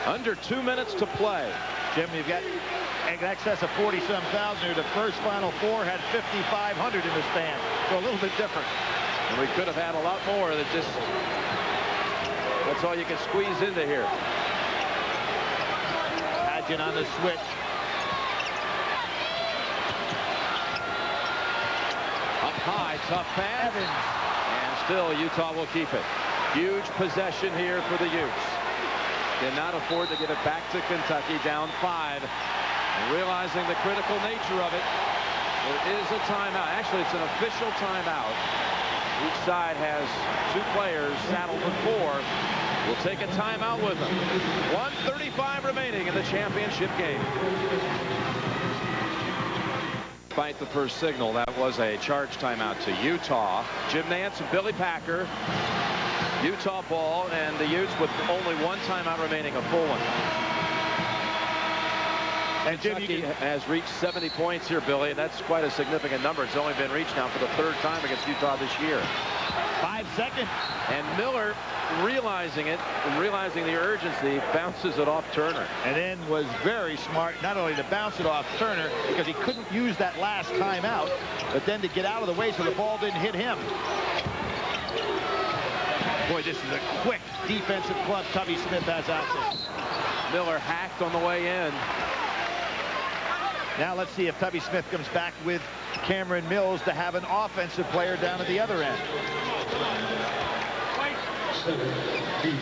Under 2 minutes to play. Jim, you've got in excess of 40-some thousand here. The first Final Four had 5,500 in the stand. So a little bit different. And we could have had a lot more that just, that's all you can squeeze into here. Pageant on the switch. High, tough pass. Evans. And still Utah will keep it. Huge possession here for the Utes. Cannot afford to give it back to Kentucky, down 5. And realizing the critical nature of it, there is a timeout. Actually, it's an official timeout. Each side has 2 players saddled with 4. We'll take a timeout with them. 1:35 remaining in the championship game. Despite the first signal, that was a charge timeout to Utah. Jim Nance and Billy Packer. Utah ball, and the Utes with only 1 timeout remaining, a full one. And Kentucky has reached 70 points here, Billy, and that's quite a significant number. It's only been reached now for the 3rd time against Utah this year. 5 seconds. And Miller, realizing it and realizing the urgency, bounces it off Turner. And then was very smart not only to bounce it off Turner because he couldn't use that last timeout, but then to get out of the way so the ball didn't hit him. Boy, this is a quick defensive club Tubby Smith has out there. Miller hacked on the way in. Now let's see if Tubby Smith comes back with Cameron Mills to have an offensive player down at the other end.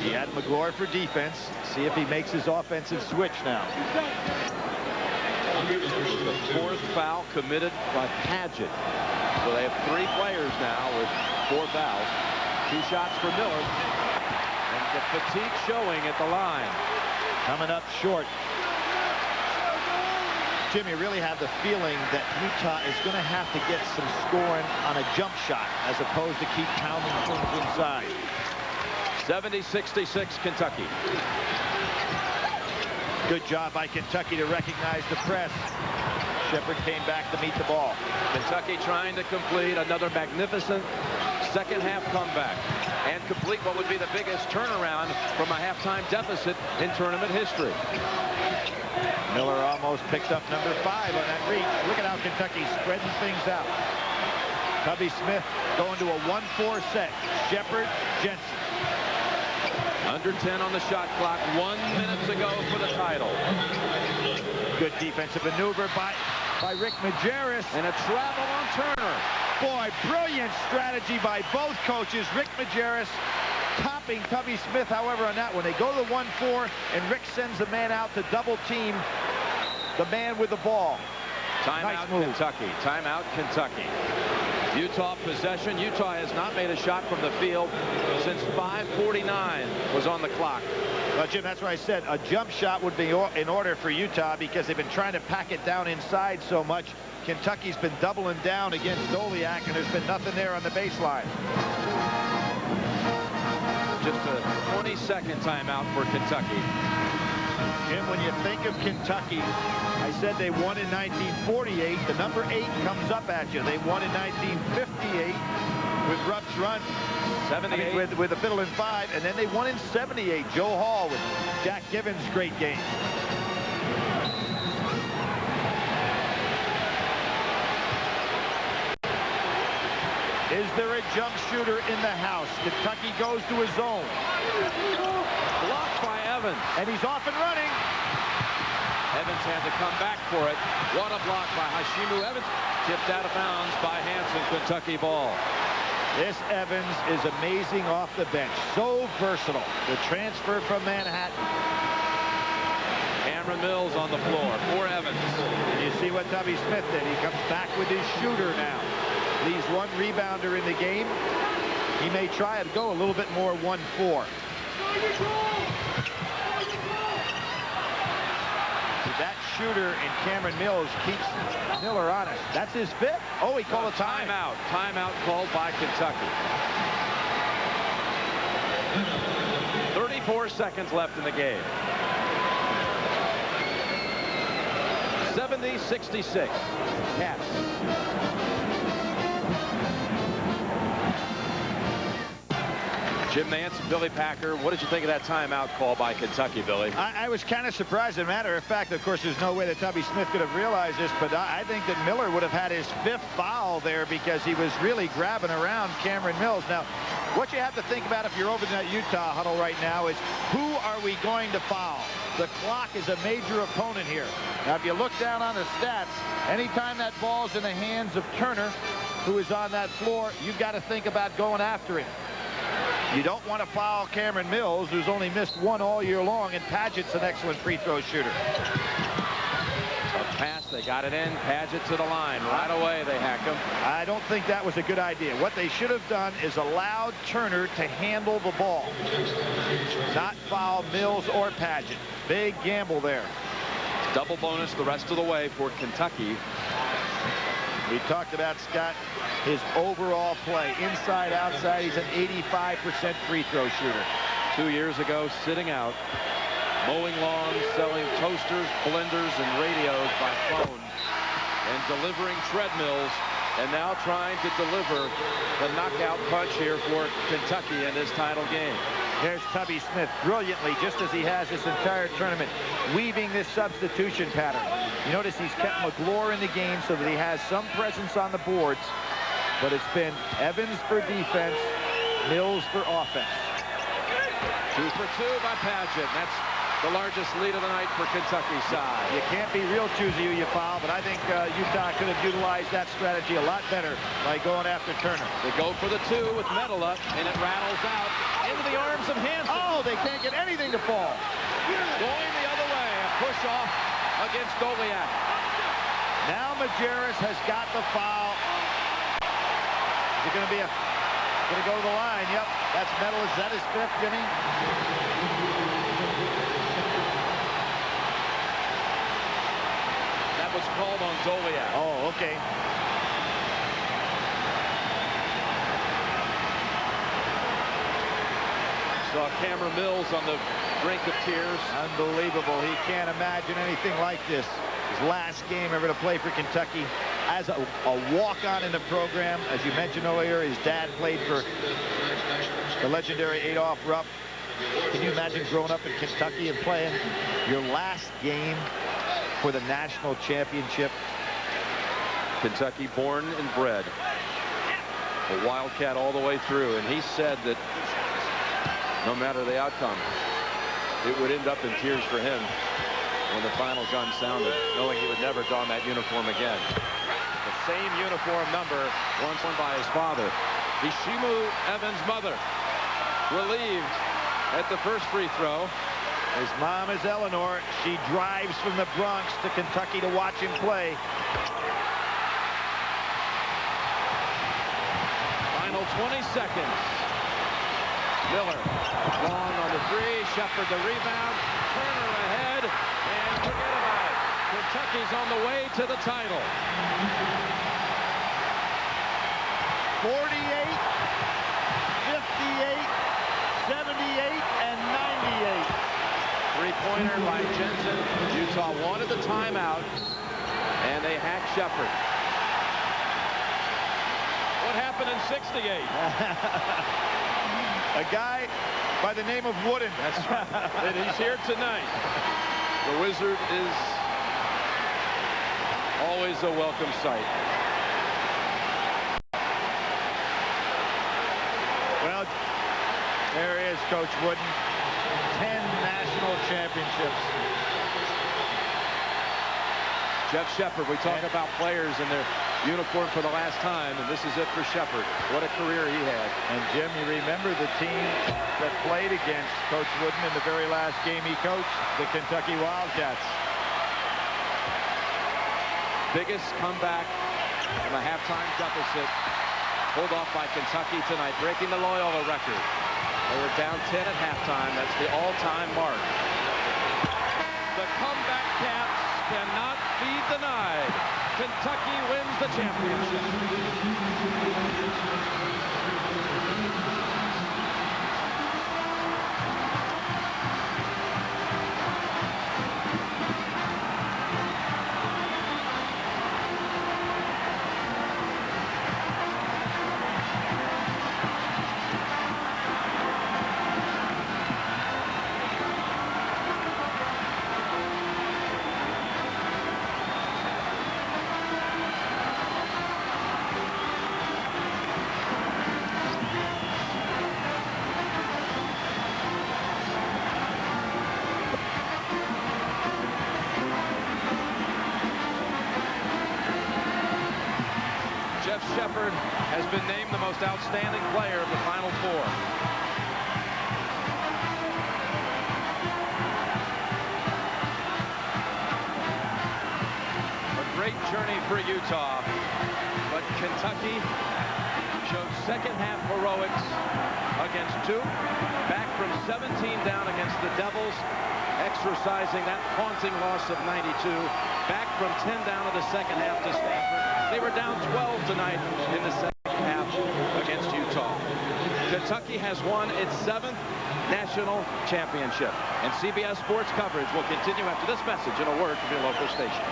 He had McGlure for defense. See if he makes his offensive switch now. The 4th foul committed by Pageant. So they have 3 players now with 4 fouls. 2 shots for Miller. And the fatigue showing at the line. Coming up short. Jim, you really have the feeling that Utah is going to have to get some scoring on a jump shot as opposed to keep pounding things inside. 70-66 Kentucky. Good job by Kentucky to recognize the press. Shepard came back to meet the ball. Kentucky trying to complete another magnificent second-half comeback and complete what would be the biggest turnaround from a halftime deficit in tournament history. Miller almost picked up number 5 on that reach. Look at how Kentucky's spreading things out. Tubby Smith going to a 1-4 set. Shepard, Jensen. Under 10 on the shot clock. 1 minute to go for the title. Good defensive maneuver by Rick Majerus. And a travel on Turner. Boy, brilliant strategy by both coaches. Rick Majerus topping Tubby Smith, however, on that one. They go to the 1-4, and Rick sends the man out to double team the man with the ball. Timeout, Kentucky. Timeout, Kentucky. Utah possession. Utah has not made a shot from the field since 5:49 was on the clock. Well, Jim, that's why I said a jump shot would be in order for Utah, because they've been trying to pack it down inside so much. Kentucky's been doubling down against Doliak, and there's been nothing there on the baseline. Just a 20-second timeout for Kentucky. Jim, when you think of Kentucky, I said they won in 1948. The number 8 comes up at you. They won in 1958 with Rupp's run. 78. With the fiddle in 5, and then they won in 78. Joe Hall with Jack Givens' great game. Is there a jump shooter in the house? Kentucky goes to his zone. Blocked by Evans. And he's off and running. Evans had to come back for it. What a block by Hashimu Evans. Tipped out of bounds by Hansen. Kentucky ball. This Evans is amazing off the bench. So versatile. The transfer from Manhattan. Cameron Mills on the floor for Evans. And you see what Tubby Smith did. He comes back with his shooter now. Leaves one rebounder in the game. He may try to go a little bit more 1-4. That shooter in Cameron Mills keeps Miller honest. That's his 5th. Oh, he called a timeout. Timeout called by Kentucky. 34 seconds left in the game. 70-66. Cats. Jim Nance and Billy Packer, what did you think of that timeout call by Kentucky, Billy? I was kind of surprised. As a matter of fact, of course, there's no way that Tubby Smith could have realized this, but I think that Miller would have had his 5th foul there because he was really grabbing around Cameron Mills. Now, what you have to think about if you're over in that Utah huddle right now is who are we going to foul? The clock is a major opponent here. Now, if you look down on the stats, anytime that ball's in the hands of Turner, who is on that floor, you've got to think about going after it. You don't want to foul Cameron Mills, who's only missed 1 all year long, and Padgett's an excellent free throw shooter. A pass, they got it in. Padgett to the line. Right away, they hack him. I don't think that was a good idea. What they should have done is allowed Turner to handle the ball, not foul Mills or Padgett. Big gamble there. Double bonus the rest of the way for Kentucky. We talked about, Scott, his overall play. Inside, outside, he's an 85% free throw shooter. 2 years ago, sitting out, mowing lawns, selling toasters, blenders, and radios by phone, and delivering treadmills, and now trying to deliver the knockout punch here for Kentucky in this title game. There's Tubby Smith brilliantly, just as he has this entire tournament, weaving this substitution pattern. You notice he's kept McGlure in the game so that he has some presence on the boards, but it's been Evans for defense, Mills for offense. 2 for 2 by Padgett. That's the largest lead of the night for Kentucky's side. You can't be real choosy who you foul, but I think Utah could have utilized that strategy a lot better by going after Turner. They go for the 2 with Metal up, and it rattles out into the arms of Hansen. Oh, they can't get anything to fall. Going the other way, a push off against Doliak. Now Majerus has got the foul. Is it going to be going to go to the line? Yep, that's Metal. Is that his 5th, Jimmy? That was called on Doliak. Oh, okay. Saw Cameron Mills on the brink of tears. Unbelievable. He can't imagine anything like this. His last game ever to play for Kentucky as a walk-on in the program. As you mentioned earlier, his dad played for the legendary Adolph Rupp. Can you imagine growing up in Kentucky and playing your last game for the national championship? Kentucky born and bred. A Wildcat all the way through, and he said that no matter the outcome, it would end up in tears for him when the final gun sounded, knowing he would never don that uniform again. The same uniform number once worn by his father. Hashimu Evans' mother relieved at the first free throw. His mom is Eleanor. She drives from the Bronx to Kentucky to watch him play. Final 20 seconds. Miller, long on the three. Shepard the rebound. Turner ahead, and forget about it. Kentucky's on the way to the title. 48, 58, 78, and 98. Three-pointer by Jensen. Utah wanted the timeout, and they hacked Shepard. What happened in 68? A guy by the name of Wooden. That's right. And he's here tonight. The Wizard is always a welcome sight. Well, there is Coach Wooden. 10 national championships. Jeff Shepard, we talk about players in their uniform for the last time, and this is it for Shepard. What a career he had. And Jim, you remember the team that played against Coach Wooden in the very last game he coached, the Kentucky Wildcats. Biggest comeback from a halftime deficit, pulled off by Kentucky tonight, breaking the Loyola record. They were down 10 at halftime. That's the all-time mark. The comeback Cats cannot be denied. Kentucky wins the championship. Shepard has been named the most outstanding player of the Final Four. A great journey for Utah, but Kentucky showed second-half heroics against Duke, back from 17 down against the Devils, exercising that haunting loss of 92, back from 10 down in the second half to Stanford. They were down 12 tonight in the second half against Utah. Kentucky has won its 7th national championship, and CBS Sports coverage will continue after this message and a word from your local station.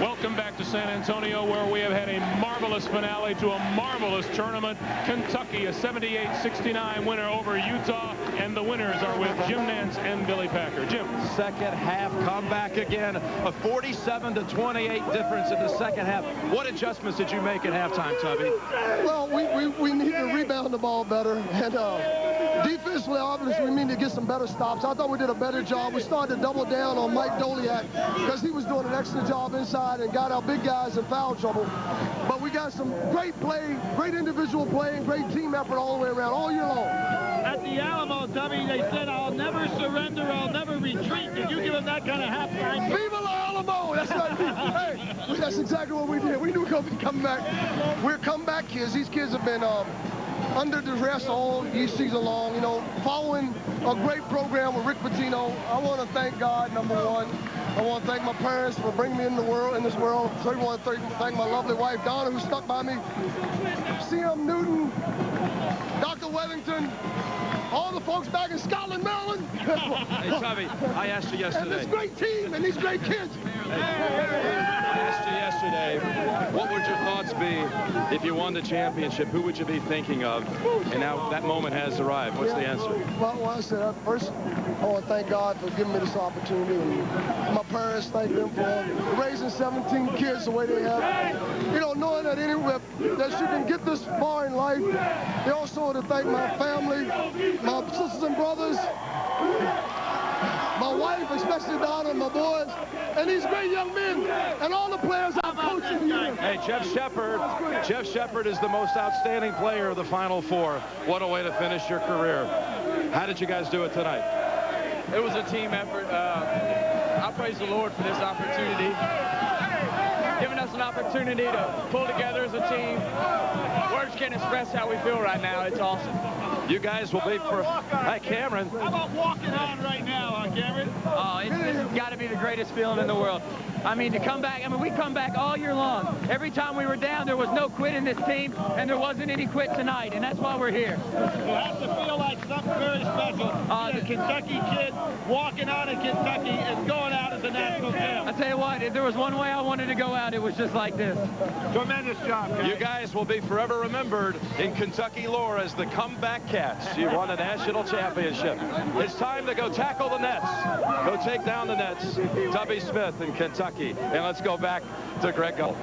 Welcome back to San Antonio, where we have had a marvelous finale to a marvelous tournament. Kentucky, a 78-69 winner over Utah, and the winners are with Jim Nance and Billy Packer. Jim. Second half comeback again, a 47-28 difference in the second half. What adjustments did you make at halftime, Tubby? Well, we need to rebound the ball better, and defensively, obviously, we need to get some better stops. I thought we did a better job. We started to double down on Mike Doliak because he was doing an excellent job inside and got our big guys in foul trouble. But we got some great play, great individual play, and great team effort all the way around, all year long. At the Alamodome, they said, "I'll never surrender, I'll never retreat." Did you give them that kind of halftime? Viva la Alamo! That's what, hey, that's exactly what we did. We knew we were coming back. We're comeback kids. These kids have been under duress all season long, you know, following a great program with Rick Pitino. I want to thank God, number one. I want to thank my parents for bringing me in this world. So I want to thank my lovely wife, Donna, who stuck by me. C.M. Newton, Dr. Wellington, all the folks back in Scotland, Maryland. Hey, Tubby, I asked you yesterday. And this great team and these great kids. I asked you yesterday, what would your thoughts be if you won the championship? Who would you be thinking of? And now that moment has arrived. What's the answer? Well, I said, first, I want to thank God for giving me this opportunity. And my parents, thank them for raising 17 kids the way they have. You know, knowing that that you can get this far in life. They also want to thank my family, my sisters and brothers, my wife, especially Donna, and my boys, and these great young men and all the players I'm coaching here. Hey, Jeff Shepard is the most outstanding player of the Final Four. What a way to finish your career. How did you guys do it tonight? It was a team effort. I praise the Lord for this opportunity, giving us an opportunity to pull together as a team. Words can't express how we feel right now. It's awesome. You guys will be for... Hi, Cameron. How about walking on right now, Cameron? Oh, this has got to be the greatest feeling in the world. I mean, to come back, we come back all year long. Every time we were down, there was no quit in this team, and there wasn't any quit tonight, and that's why we're here. It has to feel like something very special. The Kentucky kid walking out of Kentucky and going out as a national champ. I tell you what, if there was one way I wanted to go out, it was just like this. Tremendous job, guys. You guys will be forever remembered in Kentucky lore as the comeback cats. You won a national championship. It's time to go tackle the nets. Go take down the nets. Tubby Smith in Kentucky. And let's go back to Greg Gull.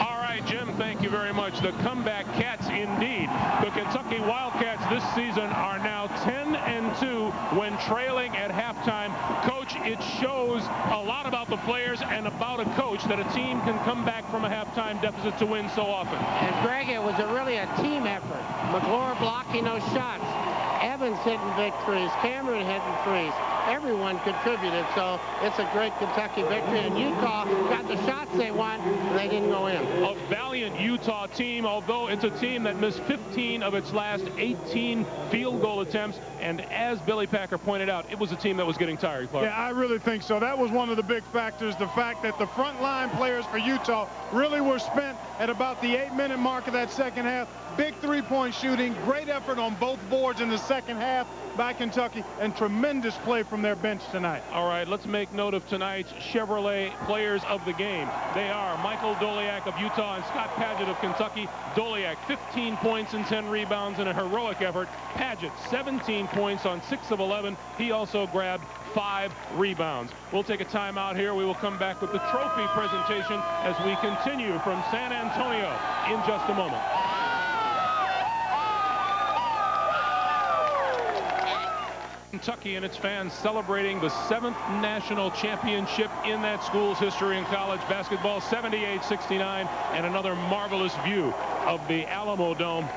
All right, Jim, thank you very much. The comeback cats indeed. The Kentucky Wildcats this season are now 10-2 when trailing at halftime. Coach, it shows a lot about the players and about a coach that a team can come back from a halftime deficit to win so often. And Greg, it was really a team effort. McClure blocking those shots. Evans hitting big threes. Cameron hitting threes. Everyone contributed, so it's a great Kentucky victory. And Utah got the shots they want, and they didn't go in. A valiant Utah team, although it's a team that missed 15 of its last 18 field goal attempts. And as Billy Packer pointed out, it was a team that was getting tired, Clark. Yeah, I really think so. That was one of the big factors, the fact that the front line players for Utah really were spent at about the 8-minute mark of that second half. Big three-point shooting, great effort on both boards in the second half by Kentucky, and tremendous play from their bench tonight. All right, let's make note of tonight's Chevrolet players of the game. They are Michael Doliak of Utah and Scott Padgett of Kentucky. Doliak, 15 points and 10 rebounds in a heroic effort. Padgett, 17 points on 6 of 11. He also grabbed 5 rebounds. We'll take a timeout here. We will come back with the trophy presentation as we continue from San Antonio in just a moment. Kentucky and its fans celebrating the 7th national championship in that school's history in college basketball, 78-69, and another marvelous view of the Alamodome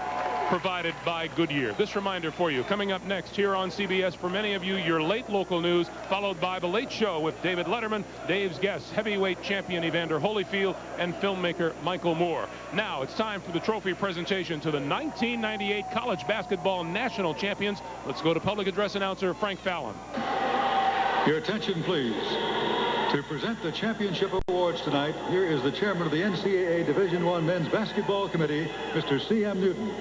provided by Goodyear. This reminder for you, coming up next here on CBS, for many of you, your late local news, followed by The Late Show with David Letterman, Dave's guests, heavyweight champion Evander Holyfield, and filmmaker Michael Moore. Now it's time for the trophy presentation to the 1998 college basketball national champions. Let's go to public address announcer Frank Fallon. Your attention, please. To present the championship awards tonight, here is the chairman of the NCAA Division I Men's Basketball Committee, Mr. C.M. Newton.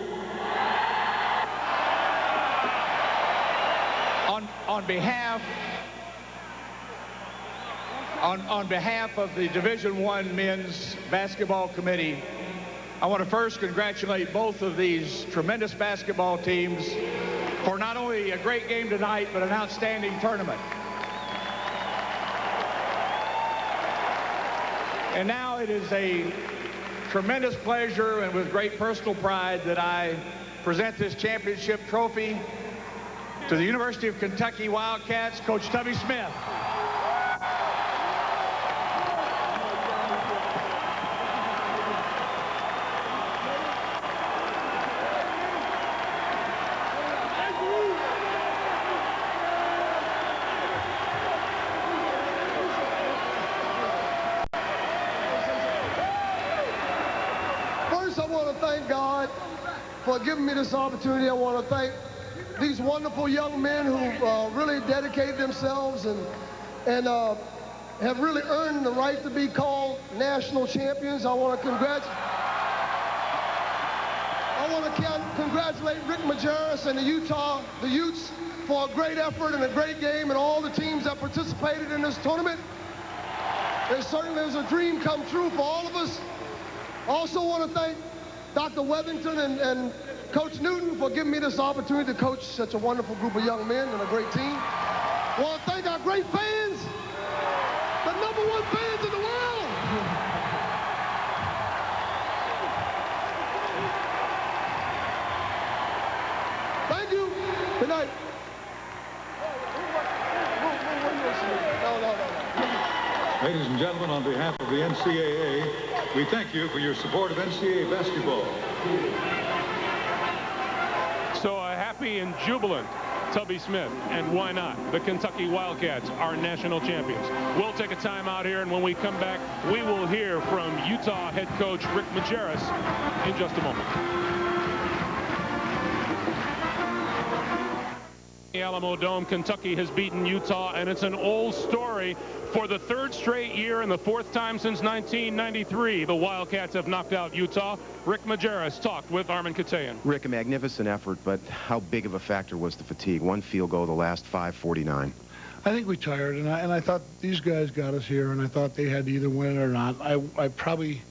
On behalf of the Division I Men's Basketball Committee, I want to first congratulate both of these tremendous basketball teams for not only a great game tonight, but an outstanding tournament. And now it is a tremendous pleasure and with great personal pride that I present this championship trophy to the University of Kentucky Wildcats, Coach Tubby Smith. First, I want to thank God for giving me this opportunity. I want to thank these wonderful young men who really dedicated themselves and have really earned the right to be called national champions. I want to congratulate Rick Majerus and the Utes for a great effort and a great game, and all the teams that participated in this tournament. It certainly was a dream come true for all of us. I also want to thank Dr. Wethington and Coach Newton for giving me this opportunity to coach such a wonderful group of young men and a great team. I want to thank our great fans, the #1 fans in the world. Thank you. Good night. Ladies and gentlemen, on behalf of the NCAA, we thank you for your support of NCAA basketball. So a happy and jubilant Tubby Smith, and why not? The Kentucky Wildcats are national champions. We'll take a time out here, and when we come back, we will hear from Utah head coach Rick Majerus in just a moment. The Alamodome, Kentucky has beaten Utah, and it's an old story. For the third straight year and the fourth time since 1993, the Wildcats have knocked out Utah. Rick Majerus talked with Armin Katayan. Rick, a magnificent effort, but how big of a factor was the fatigue? One field goal the last 5:49. I think we tired, and I thought these guys got us here, and I thought they had to either win it or not. I probably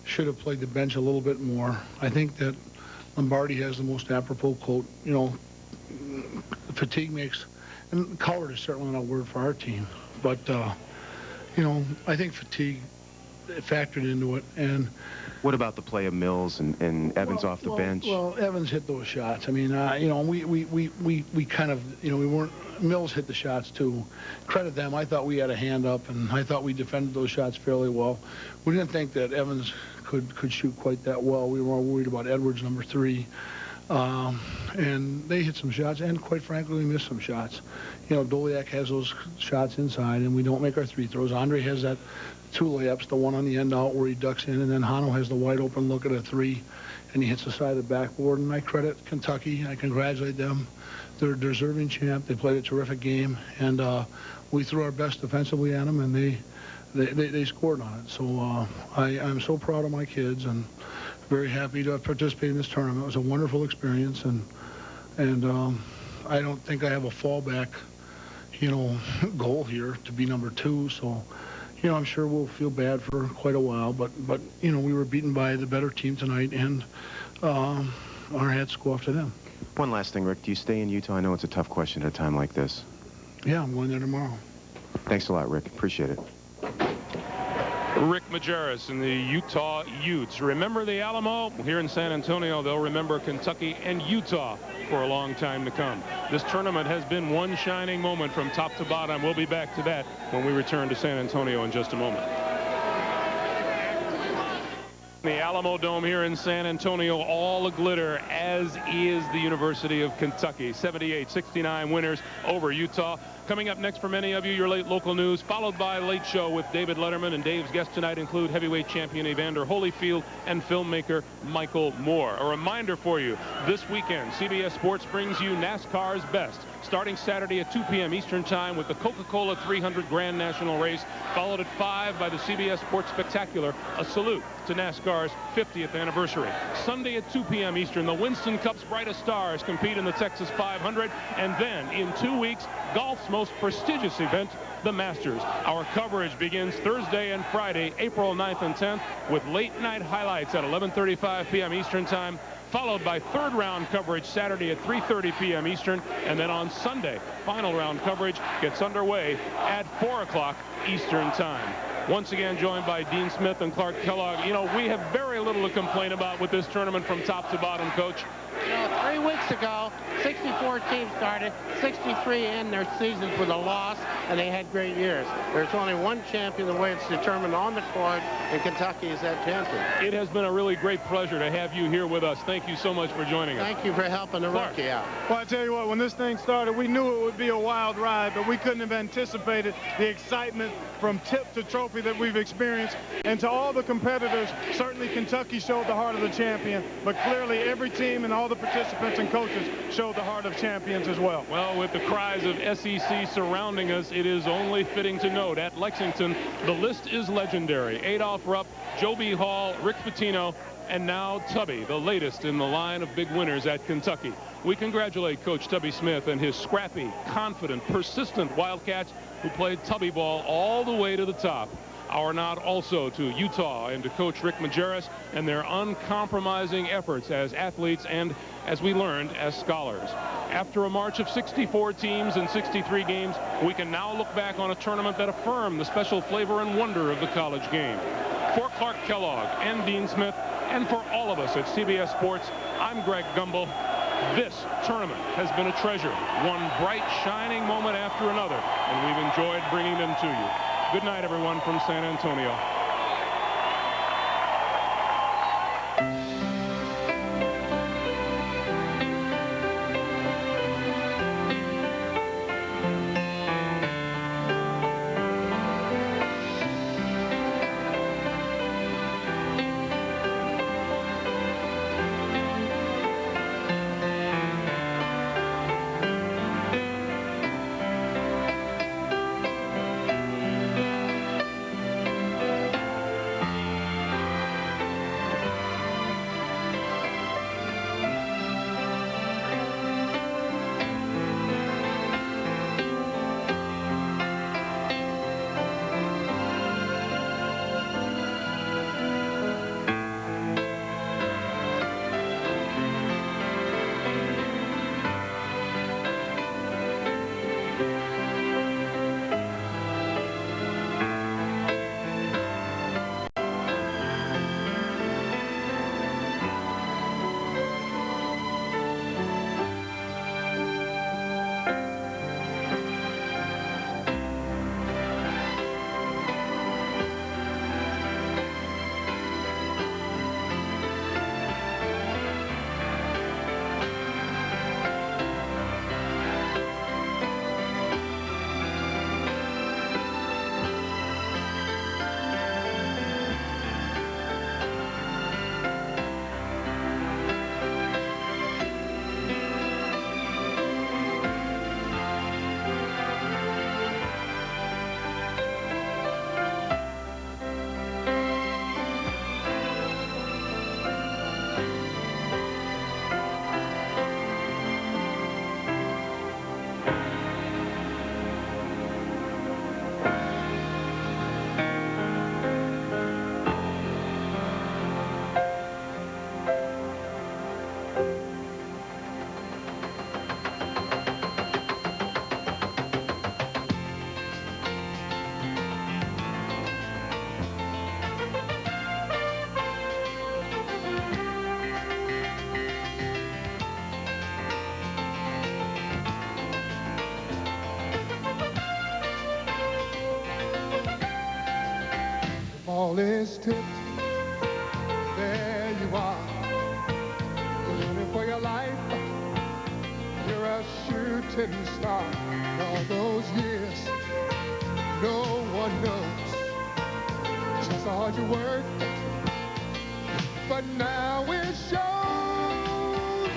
should have played the bench a little bit more. I think that Lombardi has the most apropos quote, you know, fatigue makes, and coward is certainly not a word for our team, but you know, I think fatigue factored into it. And what about the play of Mills and Evans off the bench? Well, Evans hit those shots. I mean, you know, we kind of, you know, we weren't. Mills hit the shots too. Credit them. I thought we had a hand up, and I thought we defended those shots fairly well. We didn't think that Evans could shoot quite that well. We were more worried about Edwards, number 3. And they hit some shots, and quite frankly, we missed some shots. You know, Doliak has those shots inside, and we don't make our 3 throws. Andre has that 2 layups, the one on the end out where he ducks in, and then Hano has the wide open look at a 3, and he hits the side of the backboard. And I credit Kentucky. I congratulate them. They're a deserving champ. They played a terrific game, and we threw our best defensively at them, and they scored on it. So I'm so proud of my kids, and very happy to participate in this tournament. It was a wonderful experience, and I don't think I have a fallback, you know, goal here to be number 2. So, you know, I'm sure we'll feel bad for quite a while, but you know, we were beaten by the better team tonight, and our hats go off to them. One last thing, Rick. Do you stay in Utah? I know it's a tough question at a time like this. Yeah, I'm going there tomorrow. Thanks a lot, Rick. Appreciate it. Rick Majerus and the Utah Utes. Remember the Alamo? Here in San Antonio, they'll remember Kentucky and Utah for a long time to come. This tournament has been one shining moment from top to bottom. We'll be back to that when we return to San Antonio in just a moment. The Alamodome here in San Antonio, all glitter, as is the University of Kentucky. 78-69 winners over Utah. Coming up next for many of you, your late local news, followed by Late Show with David Letterman. And Dave's guests tonight include heavyweight champion Evander Holyfield and filmmaker Michael Moore. A reminder for you, this weekend, CBS Sports brings you NASCAR's Best, starting Saturday at 2 p.m. Eastern Time with the Coca-Cola 300 Grand National Race, followed at 5 by the CBS Sports Spectacular, a salute to NASCAR's 50th anniversary. Sunday at 2 p.m. Eastern, the Winston Cup's brightest stars compete in the Texas 500, and then in 2 weeks, golf's most prestigious event, the Masters. Our coverage begins Thursday and Friday, April 9th and 10th, with late night highlights at 11:35 p.m. Eastern Time, followed by third round coverage Saturday at 3:30 p.m. Eastern, and then on Sunday, final round coverage gets underway at 4 o'clock Eastern Time. Once again joined by Dean Smith and Clark Kellogg. You know, we have very little to complain about with this tournament from top to bottom, Coach. You know, 3 weeks ago, 64 teams started, 63 end their seasons with a loss, and they had great years. There's only one champion the way it's determined on the court, and Kentucky is that champion. It has been a really great pleasure to have you here with us. Thank you so much for joining us. Thank you for helping the rookie out. Well, I tell you what, when this thing started, we knew it would be a wild ride, but we couldn't have anticipated the excitement from tip to trophy that we've experienced. And to all the competitors, certainly Kentucky showed the heart of the champion, but clearly every team and all the participants and coaches showed the heart of champions as well. Well, with the cries of SEC surrounding us, it is only fitting to note at Lexington, the list is legendary. Adolph Rupp, Joe B. Hall, Rick Pitino, and now Tubby, the latest in the line of big winners at Kentucky. We congratulate Coach Tubby Smith and his scrappy, confident, persistent Wildcats who played Tubby ball all the way to the top. Our nod also to Utah and to Coach Rick Majerus and their uncompromising efforts as athletes and, as we learned, as scholars. After a march of 64 teams and 63 games, we can now look back on a tournament that affirmed the special flavor and wonder of the college game. For Clark Kellogg and Dean Smith, and for all of us at CBS Sports, I'm Greg Gumbel. This tournament has been a treasure, one bright, shining moment after another, and we've enjoyed bringing them to you. Good night, everyone, from San Antonio. Ball is tipped, there you are, running for your life, you're a shooting star. All those years, no one knows just how hard you worked, but now it shows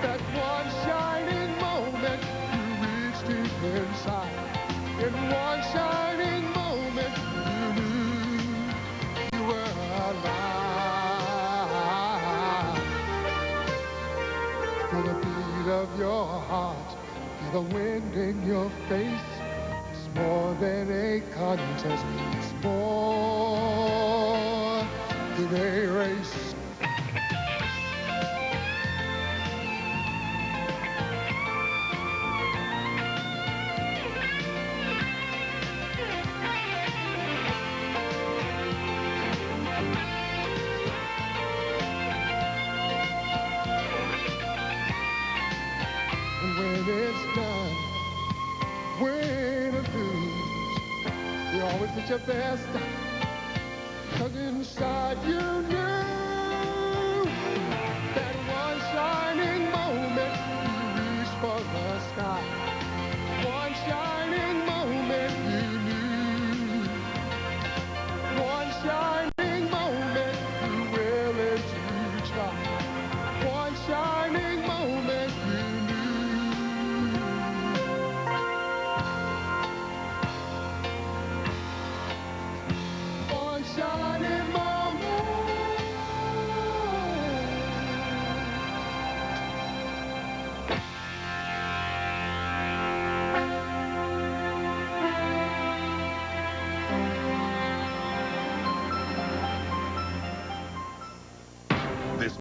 that one shining moment you reached deep inside. In one shining moment you knew you were alive. Feel the beat of your heart, feel the wind in your face. It's more than a contest, it's more than a race. When it's done, win or lose, you always did your best, 'cause inside you knew that one shining moment you reached for the sky. One shining